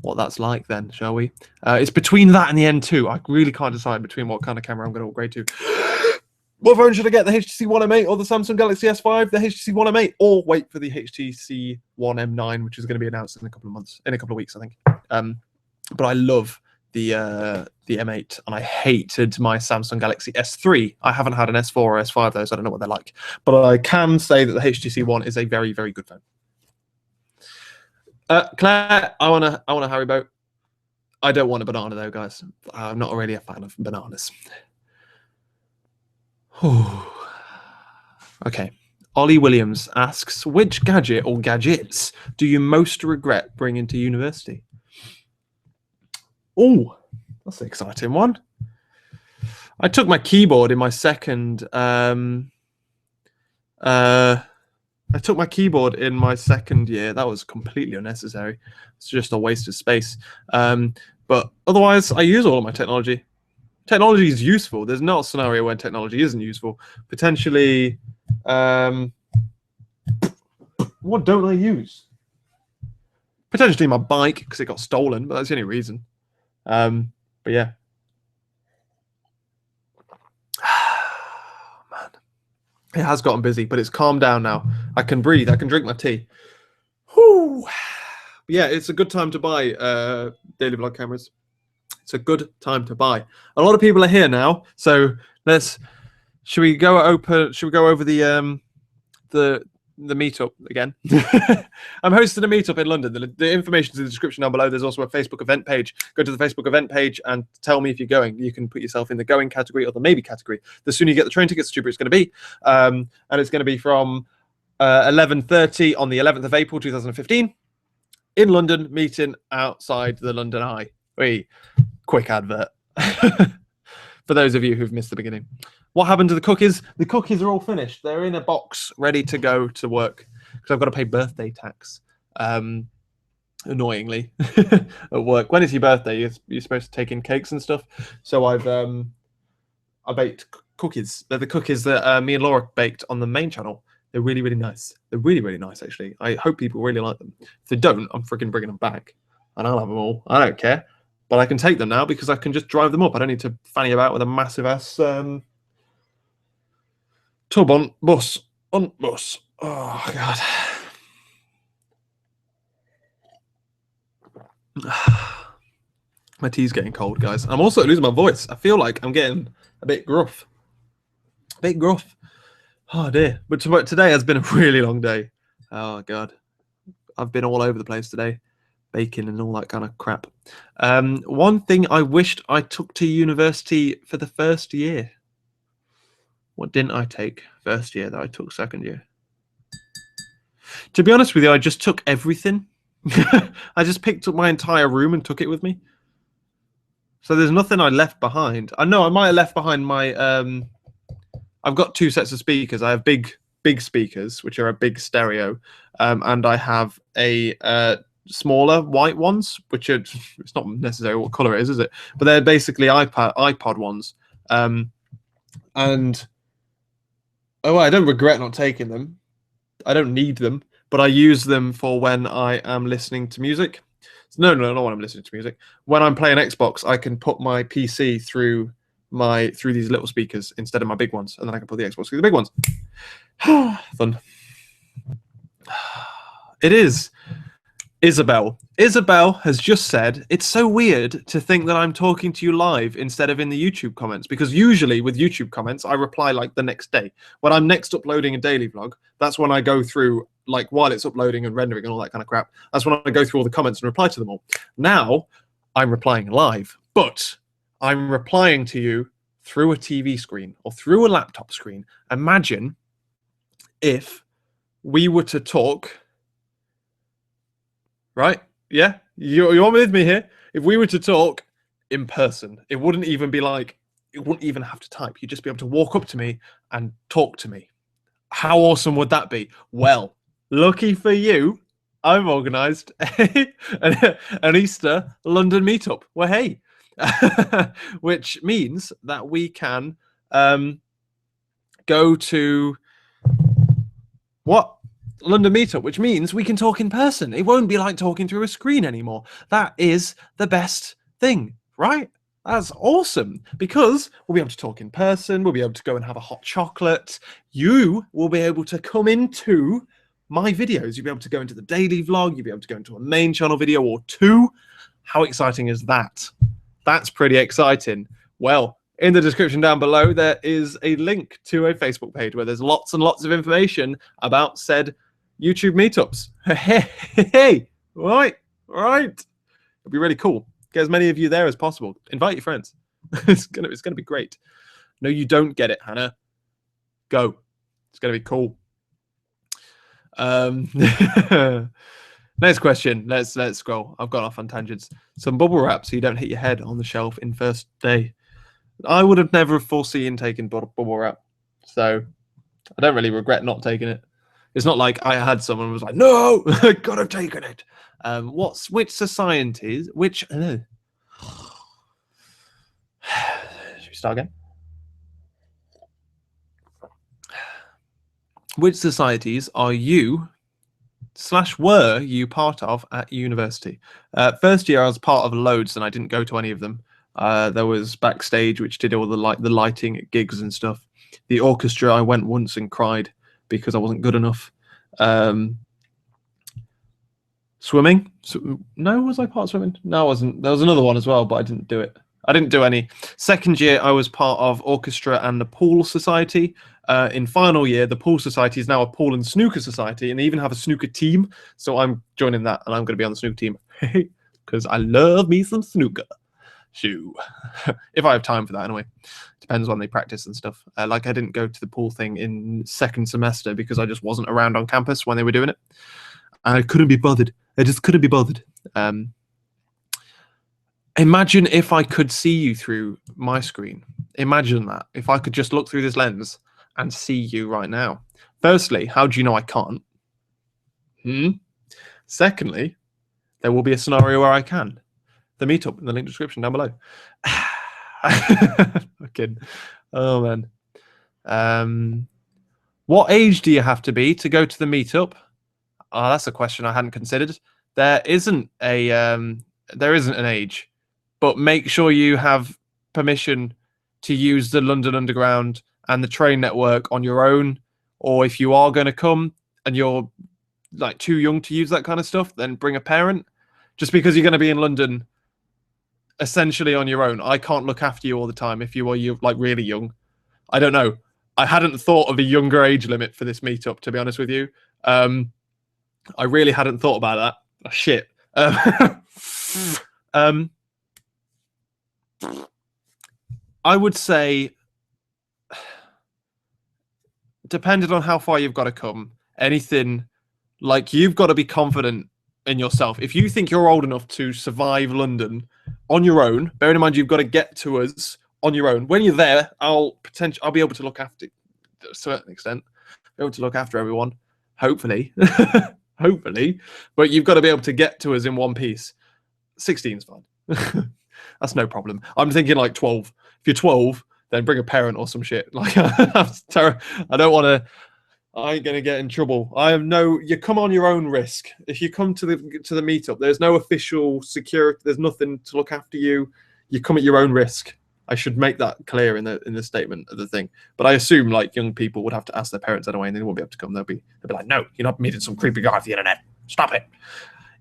what that's like then, shall we? It's between that and the N2. I really can't decide between what kind of camera I'm going to upgrade to. What phone should I get? The HTC One M8 or the Samsung Galaxy S5? The HTC One M8, or wait for the HTC One M9, which is going to be announced in a couple of weeks, I think. But I love the M8, and I hated my Samsung Galaxy S3. I haven't had an S4 or S5 though, so I don't know what they're like. But I can say that the HTC One is a very, very good phone. Claire, I want a Haribo. I don't want a banana though, guys. I'm not really a fan of bananas. Okay. Ollie Williams asks, which gadget or gadgets do you most regret bringing to university? Oh, that's an exciting one. I took my keyboard in my second. I took my keyboard in my second year. That was completely unnecessary. It's just a waste of space. But otherwise, I use all of my technology. Technology is useful. There's not a scenario where technology isn't useful. Potentially, what don't I use? Potentially my bike, because it got stolen, but that's the only reason. But yeah. Man. It has gotten busy, but it's calmed down now. I can breathe. I can drink my tea. Whew. Yeah, it's a good time to buy daily vlog cameras. It's a good time to buy. A lot of people are here now, so should we go over the the meetup again. I'm hosting a meetup in London. The information's in the description down below. There's also a Facebook event page. Go to the Facebook event page and tell me if you're going. You can put yourself in the going category or the maybe category. The sooner you get the train tickets, the cheaper it's going to be. And it's going to be from 11:30 on the 11th of April 2015 in London, meeting outside the London Eye. Quick advert. For those of you who've missed the beginning. What happened to the cookies? The cookies are all finished. They're in a box, ready to go to work because I've got to pay birthday tax. Annoyingly, at work. When it's your birthday, you're supposed to take in cakes and stuff. So I baked cookies. They're the cookies that me and Laura baked on the main channel. They're really, really nice. They're really, really nice, actually. I hope people really like them. If they don't, I'm freaking bringing them back, and I'll have them all. I don't care. But I can take them now because I can just drive them up. I don't need to fanny about with a massive ass tub on bus. Oh, God. My tea's getting cold, guys. I'm also losing my voice. I feel like I'm getting a bit gruff. Oh, dear. But today has been a really long day. Oh, God. I've been all over the place today. Baking and all that kind of crap. One thing I wished I took to university for the first year. What didn't I take first year that I took second year? To be honest with you, I just took everything. I just picked up my entire room and took it with me. So there's nothing I left behind. I know I might have left behind my... I've got 2 sets of speakers. I have big speakers, which are a big stereo. And I have a... smaller white ones, which are, it's not necessarily what color it is it? But they're basically iPod ones. And I don't regret not taking them. I don't need them, but I use them for when I am listening to music. No, not when I'm listening to music. When I'm playing Xbox, I can put my PC through these little speakers instead of my big ones, and then I can put the Xbox through the big ones. Fun. It is. Isabel has just said, it's so weird to think that I'm talking to you live instead of in the YouTube comments, because usually with YouTube comments, I reply like the next day. When I'm next uploading a daily vlog, that's when I go through, like while it's uploading and rendering and all that kind of crap, that's when I go through all the comments and reply to them all. Now, I'm replying live, but I'm replying to you through a TV screen or through a laptop screen. Imagine if we were to talk... Right? Yeah? You want with me here? If we were to talk in person, it wouldn't even be like, it wouldn't even have to type. You'd just be able to walk up to me and talk to me. How awesome would that be? Well, lucky for you, I've organised an Easter London meetup. Well, hey, which means that we can go to what? London meetup, which means we can talk in person. It won't be like talking through a screen anymore. That is the best thing, right? That's awesome, because we'll be able to talk in person. We'll be able to go and have a hot chocolate. You will be able to come into my videos. You'll be able to go into the daily vlog. You'll be able to go into a main channel video or 2. How exciting is that? That's pretty exciting. Well, in the description down below, there is a link to a Facebook page where there's lots and lots of information about said YouTube meetups. Hey, right. It'll be really cool. Get as many of you there as possible. Invite your friends. It's gonna be great. No, you don't get it, Hannah. Go. It's gonna be cool. Next question. Let's scroll. I've gone off on tangents. Some bubble wrap so you don't hit your head on the shelf in first day. I would have never foreseen taking bubble wrap, so I don't really regret not taking it. It's not like I had someone who was like, no, I could have taken it. Which societies, which... Should we start again? Which societies are you / were you part of at university? First year I was part of loads and I didn't go to any of them. There was backstage, which did all the lighting at gigs and stuff. The orchestra, I went once and cried because I wasn't good enough. Swimming? No, was I part of swimming? No, I wasn't. There was another one as well, but I didn't do it. I didn't do any. Second year, I was part of orchestra and the pool society. In final year, the pool society is now a pool and snooker society, and they even have a snooker team. So I'm joining that, and I'm going to be on the snooker team because I love me some snooker. Shoo. If I have time for that, anyway. Depends when they practice and stuff. Like I didn't go to the pool thing in second semester because I just wasn't around on campus when they were doing it. I couldn't be bothered. I just couldn't be bothered. Imagine if I could see you through my screen. Imagine that. If I could just look through this lens and see you right now. Firstly, how do you know I can't? Secondly, there will be a scenario where I can. The meetup in the link description down below. Fucking, oh man. What age do you have to be to go to the meetup? Oh, that's a question I hadn't considered. There isn't an age, but make sure you have permission to use the London Underground and the train network on your own, or if you are going to come and you're like too young to use that kind of stuff, then bring a parent. Just because you're going to be in London essentially on your own, I can't look after you all the time if you're like really young. I don't know. I hadn't thought of a younger age limit for this meetup, to be honest with you. I really hadn't thought about that. Oh, shit. I would say, depending on how far you've got to come, anything like you've got to be confident in yourself. If you think you're old enough to survive London on your own, bearing in mind you've got to get to us on your own. When you're there, I'll be able to look after to a certain extent, be able to look after everyone, hopefully, hopefully. But you've got to be able to get to us in one piece. 16 is fine. That's no problem. I'm thinking like 12. If you're 12, then bring a parent or some shit. Like I don't want to. I ain't gonna get in trouble. You come on your own risk. If you come to the meetup, there's no official security. There's nothing to look after you. You come at your own risk. I should make that clear in the statement of the thing. But I assume like young people would have to ask their parents anyway, and they won't be able to come. They'll be like, no, you're not meeting some creepy guy off the internet. Stop it.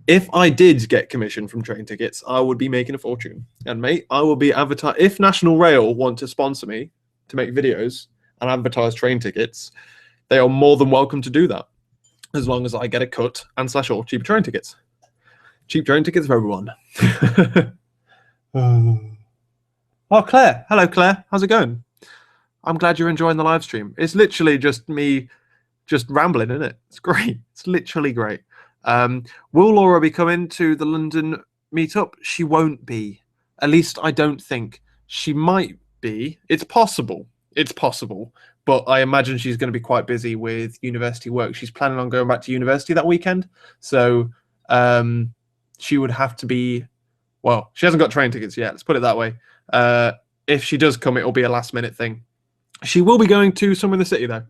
If I did get commission from train tickets, I would be making a fortune. And mate, I will be advertising. If National Rail want to sponsor me to make videos and advertise train tickets, they are more than welcome to do that, as long as I get a cut and /or cheap train tickets. Cheap train tickets for everyone. Oh, Claire. Hello, Claire. How's it going? I'm glad you're enjoying the live stream. It's literally just me just rambling, isn't it? It's great. It's literally great. Will Laura be coming to the London meetup? She won't be. At least I don't think. She might be. It's possible. It's possible. But I imagine she's going to be quite busy with university work. She's planning on going back to university that weekend. So she would have to be... Well, she hasn't got train tickets yet. Let's put it that way. If she does come, it'll be a last-minute thing. She will be going to somewhere in the city, though.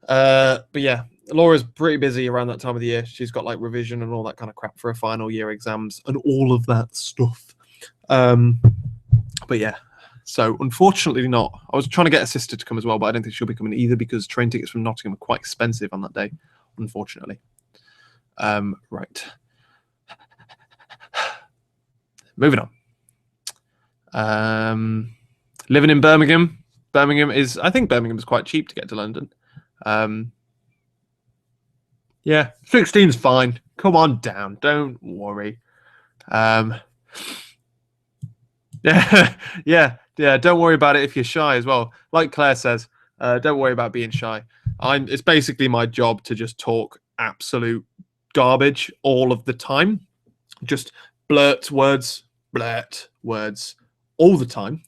But yeah, Laura's pretty busy around that time of the year. She's got like revision and all that kind of crap for her final year exams and all of that stuff. But yeah, so unfortunately not. I was trying to get a sister to come as well, but I don't think she'll be coming either because train tickets from Nottingham are quite expensive on that day, unfortunately. Right. Moving on. Living in Birmingham. I think Birmingham is quite cheap to get to London. Yeah, 16's fine. Come on down. Don't worry. Yeah. Don't worry about it if you're shy as well. Like Claire says, don't worry about being shy. It's basically my job to just talk absolute garbage all of the time. Just blurt words all the time.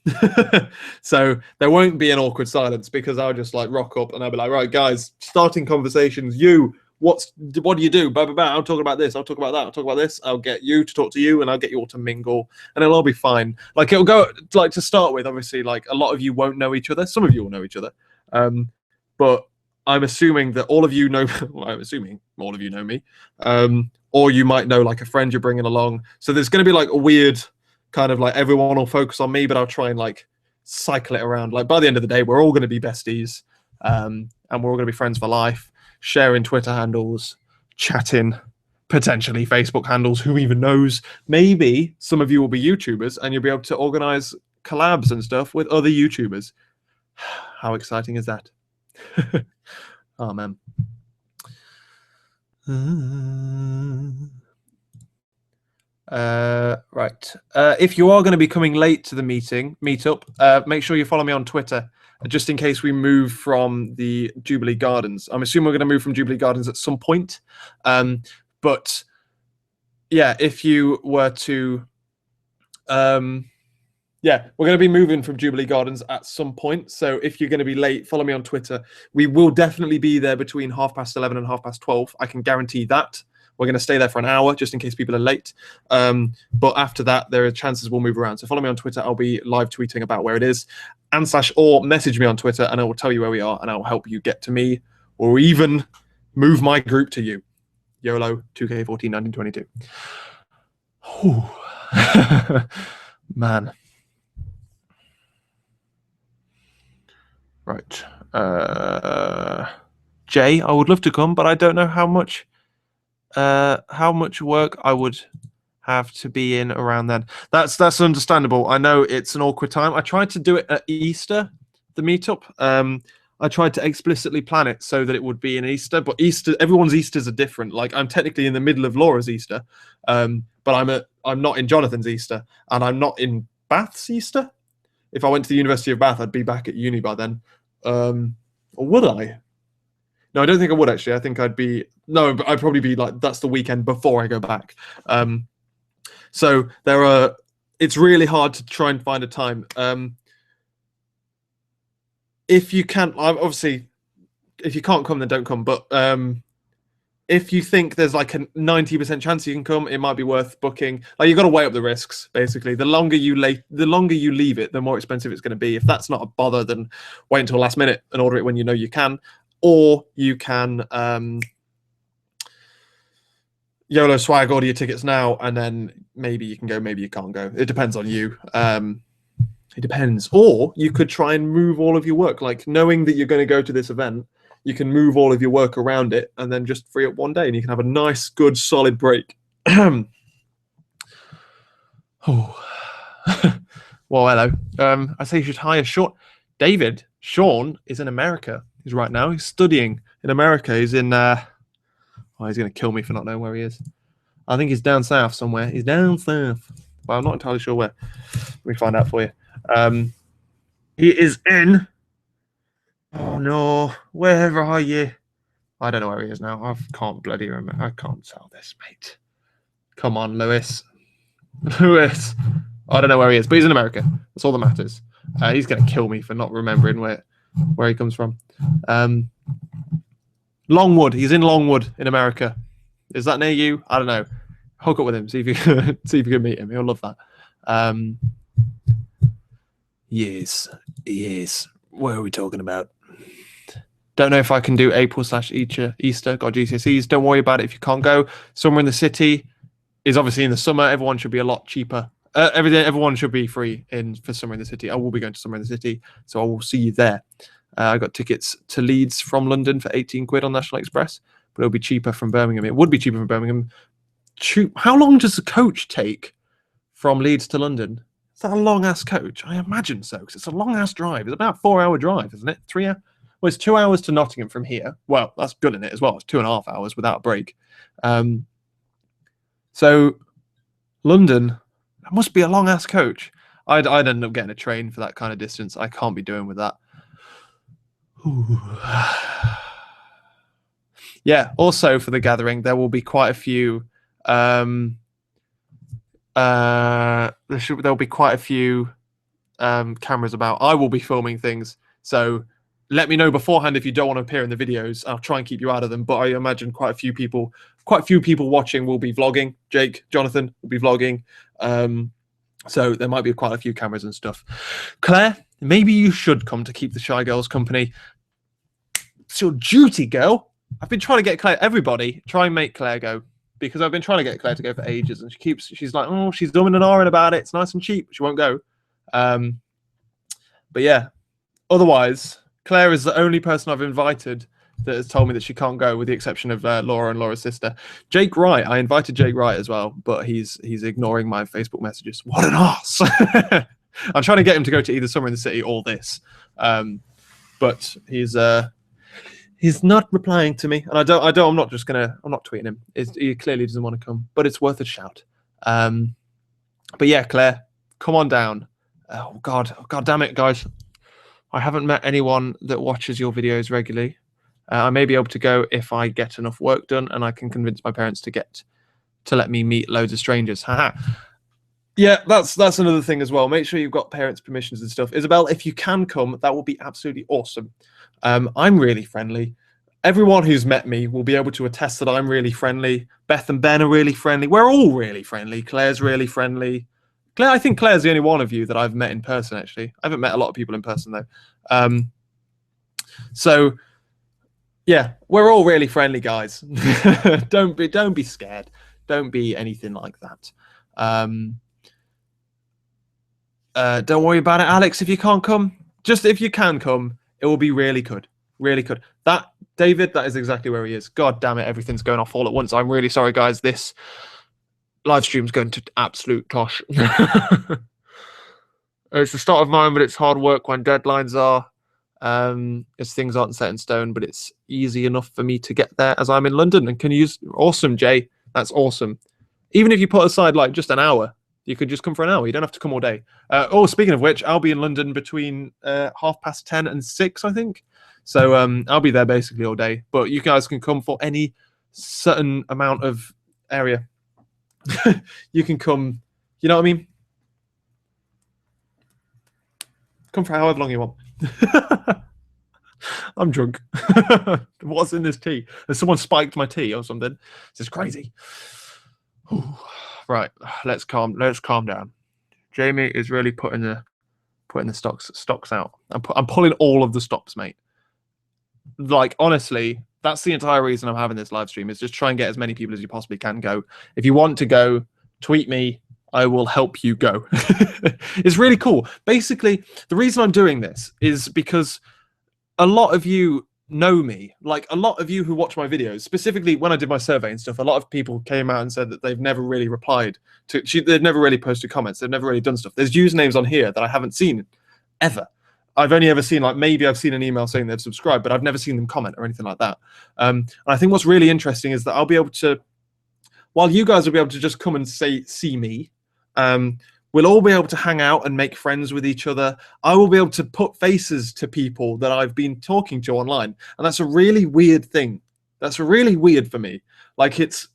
So there won't be an awkward silence because I'll just like rock up and I'll be like, right, guys, starting conversations. What do you do? Blah, blah, blah. I'll talk about this. I'll talk about that. I'll talk about this. I'll get you to talk to you and I'll get you all to mingle and it'll all be fine. Like it'll go like to start with, obviously, like a lot of you won't know each other. Some of you will know each other. But I'm assuming that all of you know, well, I'm assuming all of you know me. Or you might know like a friend you're bringing along. So there's going to be like a weird kind of like everyone will focus on me, but I'll try and like cycle it around. Like by the end of the day, we're all going to be besties and we're all going to be friends for life, sharing Twitter handles, chatting, potentially Facebook handles, who even knows? Maybe some of you will be YouTubers and you'll be able to organize collabs and stuff with other YouTubers. How exciting is that? Oh, man. Right. If you are going to be coming late to the meetup, make sure you follow me on Twitter, just in case we move from the Jubilee Gardens. I'm assuming we're going to move from Jubilee Gardens at some point. But yeah, if you were to, yeah, we're going to be moving from Jubilee Gardens at some point. So if you're going to be late, follow me on Twitter. We will definitely be there between 11:30 and 12:30. I can guarantee that. We're going to stay there for an hour just in case people are late. But after that, there are chances we'll move around. So follow me on Twitter. I'll be live tweeting about where it is. or message me on Twitter and I will tell you where we are and I will help you get to me or even move my group to you. YOLO 2K14 1922. Man. Right. Jay, I would love to come, but I don't know how much work I would have to be in around then. That's understandable. I know it's an awkward time. I tried to do it at Easter, the meetup. I tried to explicitly plan it so that it would be in Easter, but everyone's Easters are different. Like I'm technically in the middle of Laura's Easter, but I'm not in Jonathan's Easter, and I'm not in Bath's Easter. If I went to the University of Bath, I'd be back at uni by then. Or would I? No, I don't think I would actually. I think I'd probably be like, that's the weekend before I go back. So it's really hard to try and find a time. If you can, obviously, if you can't come, then don't come. But if you think there's like a 90% chance you can come, it might be worth booking. Like you got to weigh up the risks. Basically, the longer you leave it, the more expensive it's going to be. If that's not a bother, then wait until last minute and order it when you know you can, or you can YOLO swag, order your tickets now, and then maybe you can go, maybe you can't go. It depends on you. It depends. Or you could try and move all of your work, like knowing that you're going to go to this event. You can move all of your work around it and then just free up one day and you can have a nice, good, solid break. Oh. Well, hello. I say you should hire Sean. Sean is in America. He's right now. He's studying in America. He's in... he's going to kill me for not knowing where he is. I think he's down south somewhere. He's down south. But I'm not entirely sure where. Let me find out for you. He is in... Oh no, where are you? I don't know where he is now. I can't bloody remember. I can't tell this, mate. Come on, Lewis. Lewis. I don't know where he is, but he's in America. That's all that matters. He's going to kill me for not remembering where he comes from. Longwood. He's in Longwood in America. Is that near you? I don't know. Hook up with him. See if you can meet him. He'll love that. Yes. What are we talking about? Don't know if I can do April/Easter. Got GCSEs. Don't worry about it if you can't go. Summer in the City is obviously in the summer. Everyone should be a lot cheaper. Everyone should be free for Summer in the City. I will be going to Summer in the City, so I will see you there. I got tickets to Leeds from London for 18 quid on National Express, but it'll be cheaper from Birmingham. It would be cheaper from Birmingham. How long does the coach take from Leeds to London? Is that a long-ass coach? I imagine so, because it's a long-ass drive. It's about a 4-hour drive, isn't it? 3 hours? Well, it's 2 hours to Nottingham from here. Well, that's good in it as well. It's 2.5 hours without a break. So, London, that must be a long-ass coach. I'd end up getting a train for that kind of distance. I can't be doing with that. Ooh. Yeah, also for the gathering, there will be quite a few... there'll be quite a few cameras about. I will be filming things, so let me know beforehand if you don't want to appear in the videos. I'll try and keep you out of them, but I imagine quite a few people watching will be vlogging. Jake, Jonathan will be vlogging, so there might be quite a few cameras and stuff. Claire, maybe you should come to keep the shy girls company. It's your duty, girl. I've been trying to get Claire. Everybody, try and make Claire go. Because I've been trying to get Claire to go for ages, and she's like, oh, she's dumbing and ahhing about it. It's nice and cheap. She won't go. But yeah, otherwise, Claire is the only person I've invited that has told me that she can't go, with the exception of Laura and Laura's sister. Jake Wright, I invited Jake Wright as well, but he's ignoring my Facebook messages. What an arse! I'm trying to get him to go to either Summer in the City or this, but he's not replying to me, and I'm not tweeting him. He clearly doesn't want to come, but it's worth a shout. But yeah, Claire, come on down. Oh god damn it, guys. I haven't met anyone that watches your videos regularly. I may be able to go if I get enough work done and I can convince my parents to let me meet loads of strangers. Haha. Yeah, that's another thing as well. Make sure you've got parents' permissions and stuff. Isabel, if you can come, that will be absolutely awesome. I'm really friendly. Everyone who's met me will be able to attest that I'm really friendly. Beth and Ben are really friendly. We're all really friendly. Claire's really friendly. Claire, I think Claire's the only one of you that I've met in person, actually. I haven't met a lot of people in person, though. So, yeah, we're all really friendly, guys. Don't be scared. Don't be anything like that. Don't worry about it, Alex, if you can't come. Just if you can come, it will be really good. Really good. That, David, that is exactly where he is. God damn it, everything's going off all at once. I'm really sorry, guys. This live stream's going to absolute tosh. It's the start of mine, but it's hard work when deadlines are. As things aren't set in stone, but it's easy enough for me to get there as I'm in London and can use. Awesome, Jay. That's awesome. Even if you put aside like just an hour, you could just come for an hour. You don't have to come all day. Speaking of which, I'll be in London between 10:30 and 6, I think. So I'll be there basically all day. But you guys can come for any certain amount of area. You can come, you know what I mean? Come for however long you want. I'm drunk. What's in this tea? Has someone spiked my tea or something? This is crazy. Right, let's calm down. Jamie is really putting the stocks out. I'm pulling all of the stops, mate. Like, honestly, that's the entire reason I'm having this live stream, is just try and get as many people as you possibly can go. If you want to go, tweet me. I will help you go. It's really cool. Basically, the reason I'm doing this is because a lot of you know me. Like, a lot of you who watch my videos, specifically when I did my survey and stuff, a lot of people came out and said that they've never really replied to, they've never really posted comments, they've never really done stuff. There's usernames on here that I haven't seen ever. I've only ever seen, like, maybe I've seen an email saying they've subscribed, but I've never seen them comment or anything like that. And I think what's really interesting is that I'll be able to, while you guys will be able to just come and see me, we'll all be able to hang out and make friends with each other. I will be able to put faces to people that I've been talking to online. And that's a really weird thing. That's really weird for me. Like, it's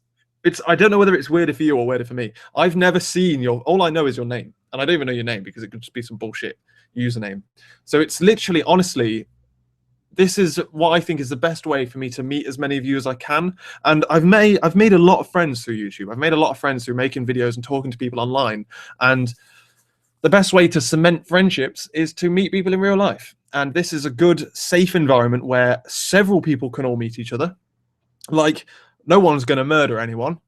I don't know whether it's weirder for you or weirder for me. I've never seen all I know is your name. And I don't even know your name because it could just be some bullshit username. So it's literally, honestly, this is what I think is the best way for me to meet as many of you as I can. And I've made a lot of friends through YouTube. I've made a lot of friends through making videos and talking to people online. And the best way to cement friendships is to meet people in real life. And this is a good, safe environment where several people can all meet each other. Like, no one's going to murder anyone.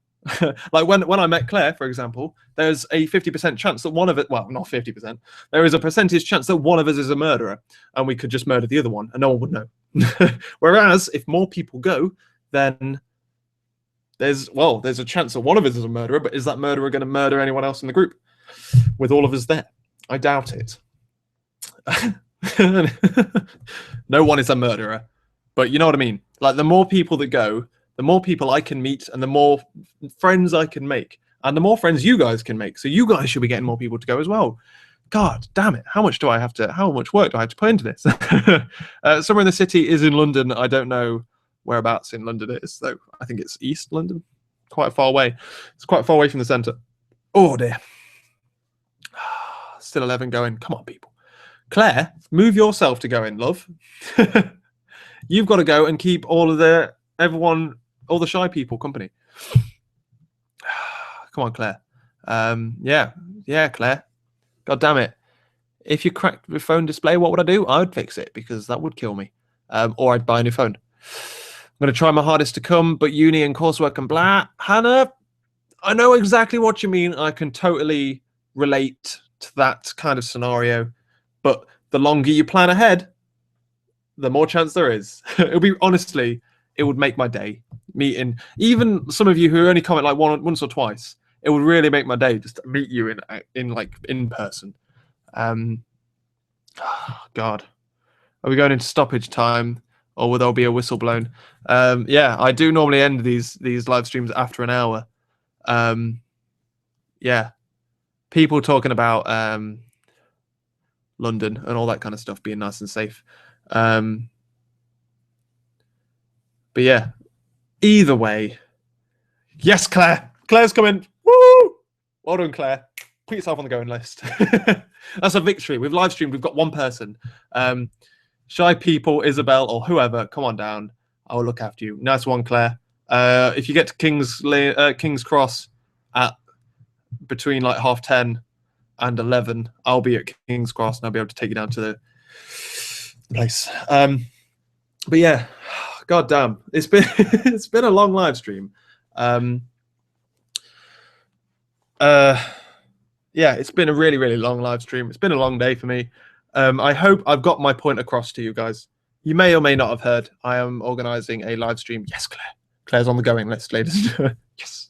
Like when I met Claire, for example, there's a 50% chance that one of it, well, not 50%, there is a percentage chance that one of us is a murderer, and we could just murder the other one, and no one would know. Whereas if more people go, then there's a chance that one of us is a murderer, but is that murderer going to murder anyone else in the group with all of us there? I doubt it. No one is a murderer, but you know what I mean? Like, the more people that go, the more people I can meet and the more friends I can make and the more friends you guys can make. So you guys should be getting more people to go as well. God damn it. How much work do I have to put into this? Somewhere in the City is in London. I don't know whereabouts in London it is, though. I think it's East London. Quite far away. It's quite far away from the centre. Oh, dear. Still 11 going. Come on, people. Claire, move yourself to go in, love. You've got to go and keep all the shy people company. Come on, Claire. Yeah, Claire. God damn it. If you cracked the phone display, what would I do? I would fix it, because that would kill me. Or I'd buy a new phone. I'm going to try my hardest to come, but uni and coursework and blah. Hannah, I know exactly what you mean. I can totally relate to that kind of scenario. But the longer you plan ahead, the more chance there is. It'll be, honestly, it would make my day. Meeting even some of you who only comment like once or twice, it would really make my day just to meet you in person. God, are we going into stoppage time, or will there be a whistle blown? Yeah, I do normally end these live streams after an hour. Yeah, people talking about London and all that kind of stuff being nice and safe. But yeah, either way, yes, Claire. Claire's coming. Woo! Well done, Claire. Put yourself on the going list. That's a victory. We've live streamed. We've got one person. Shy people, Isabel, or whoever, come on down. I will look after you. Nice one, Claire. If you get to King's Cross at between like 10:30 and 11, I'll be at King's Cross and I'll be able to take you down to the place. But yeah, god damn, it's been it's been a long live stream. Yeah, it's been a really, really long live stream. It's been a long day for me. I hope I've got my point across to you guys. You may or may not have heard, I am organising a live stream. Yes, Claire. Claire's on the going list, ladies. Yes.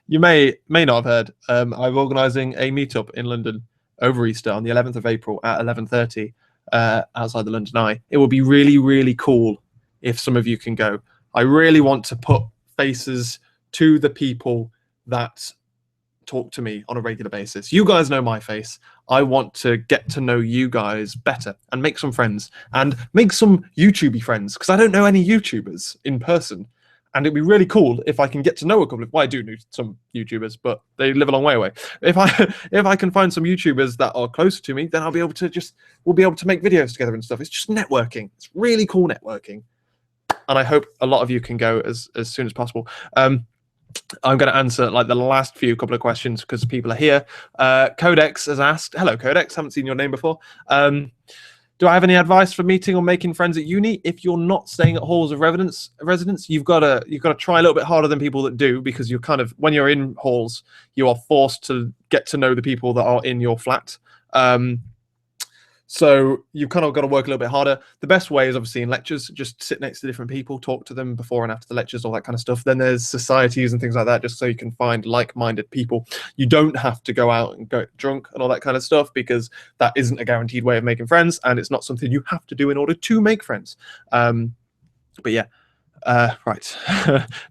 You may not have heard, I'm organising a meetup in London over Easter on the 11th of April at 11:30 outside the London Eye. It would be really, really cool if some of you can go. I really want to put faces to the people that talk to me on a regular basis. You guys know my face. I want to get to know you guys better and make some friends and make some YouTubey friends, because I don't know any YouTubers in person. And it'd be really cool if I can get to know a couple of, well, I do know some YouTubers, but they live a long way away. If I can find some YouTubers that are closer to me, then we'll be able to make videos together and stuff. It's just networking. It's really cool networking. And I hope a lot of you can go as soon as possible. I'm going to answer like the last couple of questions because people are here. Codex has asked, hello Codex, haven't seen your name before. Do I have any advice for meeting or making friends at uni? If you're not staying at halls of residence, you've got to try a little bit harder than people that do, because you're kind of, when you're in halls, you are forced to get to know the people that are in your flat. So you've kind of got to work a little bit harder. The best way is obviously in lectures, just sit next to different people, talk to them before and after the lectures, all that kind of stuff. Then there's societies and things like that, just so you can find like-minded people. You don't have to go out and go drunk and all that kind of stuff, because that isn't a guaranteed way of making friends, and it's not something you have to do in order to make friends. But yeah, right.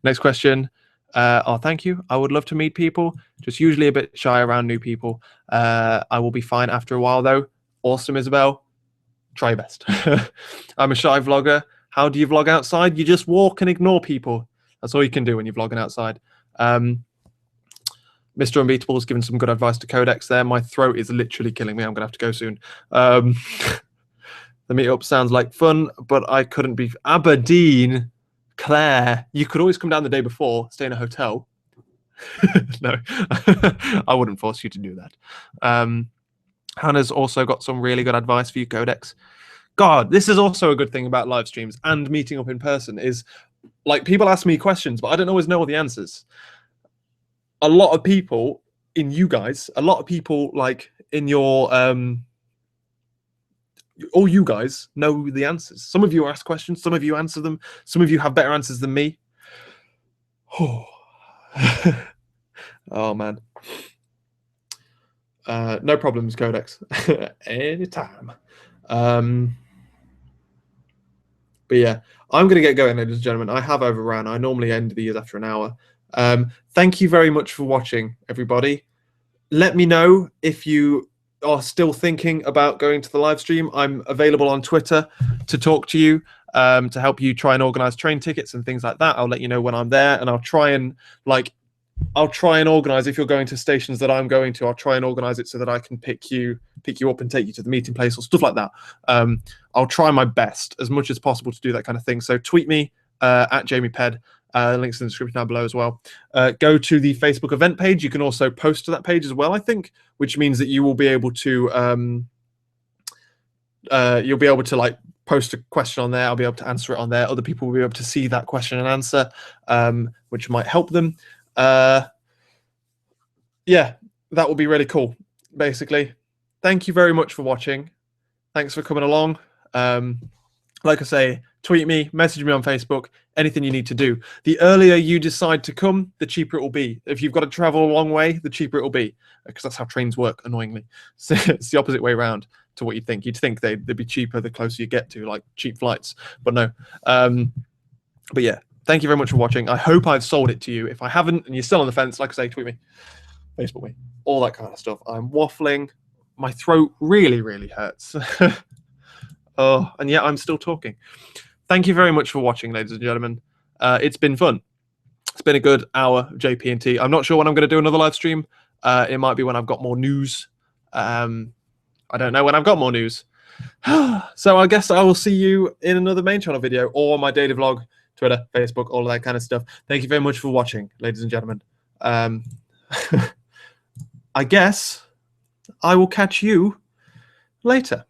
Next question. Oh, thank you. I would love to meet people, just usually a bit shy around new people. I will be fine after a while though. Awesome, Isabel. Try your best. I'm a shy vlogger. How do you vlog outside? You just walk and ignore people. That's all you can do when you're vlogging outside. Mr. Unbeatable has given some good advice to Codex there. My throat is literally killing me. I'm going to have to go soon. The meetup sounds like fun, but I couldn't be... Aberdeen, Claire, you could always come down the day before, stay in a hotel. No, I wouldn't force you to do that. Hannah's also got some really good advice for you, Codex. God, this is also a good thing about live streams and meeting up in person is, like, people ask me questions, but I don't always know all the answers. A lot of people in you guys, a lot of people like in your, all you guys know the answers. Some of you ask questions, some of you answer them, some of you have better answers than me. Oh, oh man. No problems, Codex. Anytime. But yeah, I'm going to get going, ladies and gentlemen. I have overrun. I normally end these after an hour. Thank you very much for watching, everybody. Let me know if you are still thinking about going to the live stream. I'm available on Twitter to talk to you, to help you try and organize train tickets and things like that. I'll let you know when I'm there, and I'll try and organize, if you're going to stations that I'm going to, I'll try and organize it so that I can pick you up and take you to the meeting place or stuff like that. I'll try my best as much as possible to do that kind of thing. So tweet me at Jamie Ped. Links in the description down below as well. Go to the Facebook event page. You can also post to that page as well, I think, which means that you will be able to you'll be able to like post a question on there. I'll be able to answer it on there. Other people will be able to see that question and answer, which might help them. Yeah, that will be really cool, basically. Thank you very much for watching. Thanks for coming along. Like I say, tweet me, message me on Facebook, anything you need to do. The earlier you decide to come, the cheaper it will be. If you've got to travel a long way, the cheaper it will be, because that's how trains work, annoyingly. So it's the opposite way around to what you'd think. You'd think they'd be cheaper the closer you get to, like cheap flights, but no. But yeah, thank you very much for watching. I hope I've sold it to you. If I haven't and you're still on the fence, like I say, tweet me, Facebook me, all that kind of stuff. I'm waffling. My throat really, really hurts. Oh, and yet I'm still talking. Thank you very much for watching, ladies and gentlemen. It's been fun. It's been a good hour of JP&T. I'm not sure when I'm going to do another live stream. It might be when I've got more news. I don't know when I've got more news. So I guess I will see you in another main channel video or my daily vlog, Twitter, Facebook, all of that kind of stuff. Thank you very much for watching, ladies and gentlemen. I guess I will catch you later.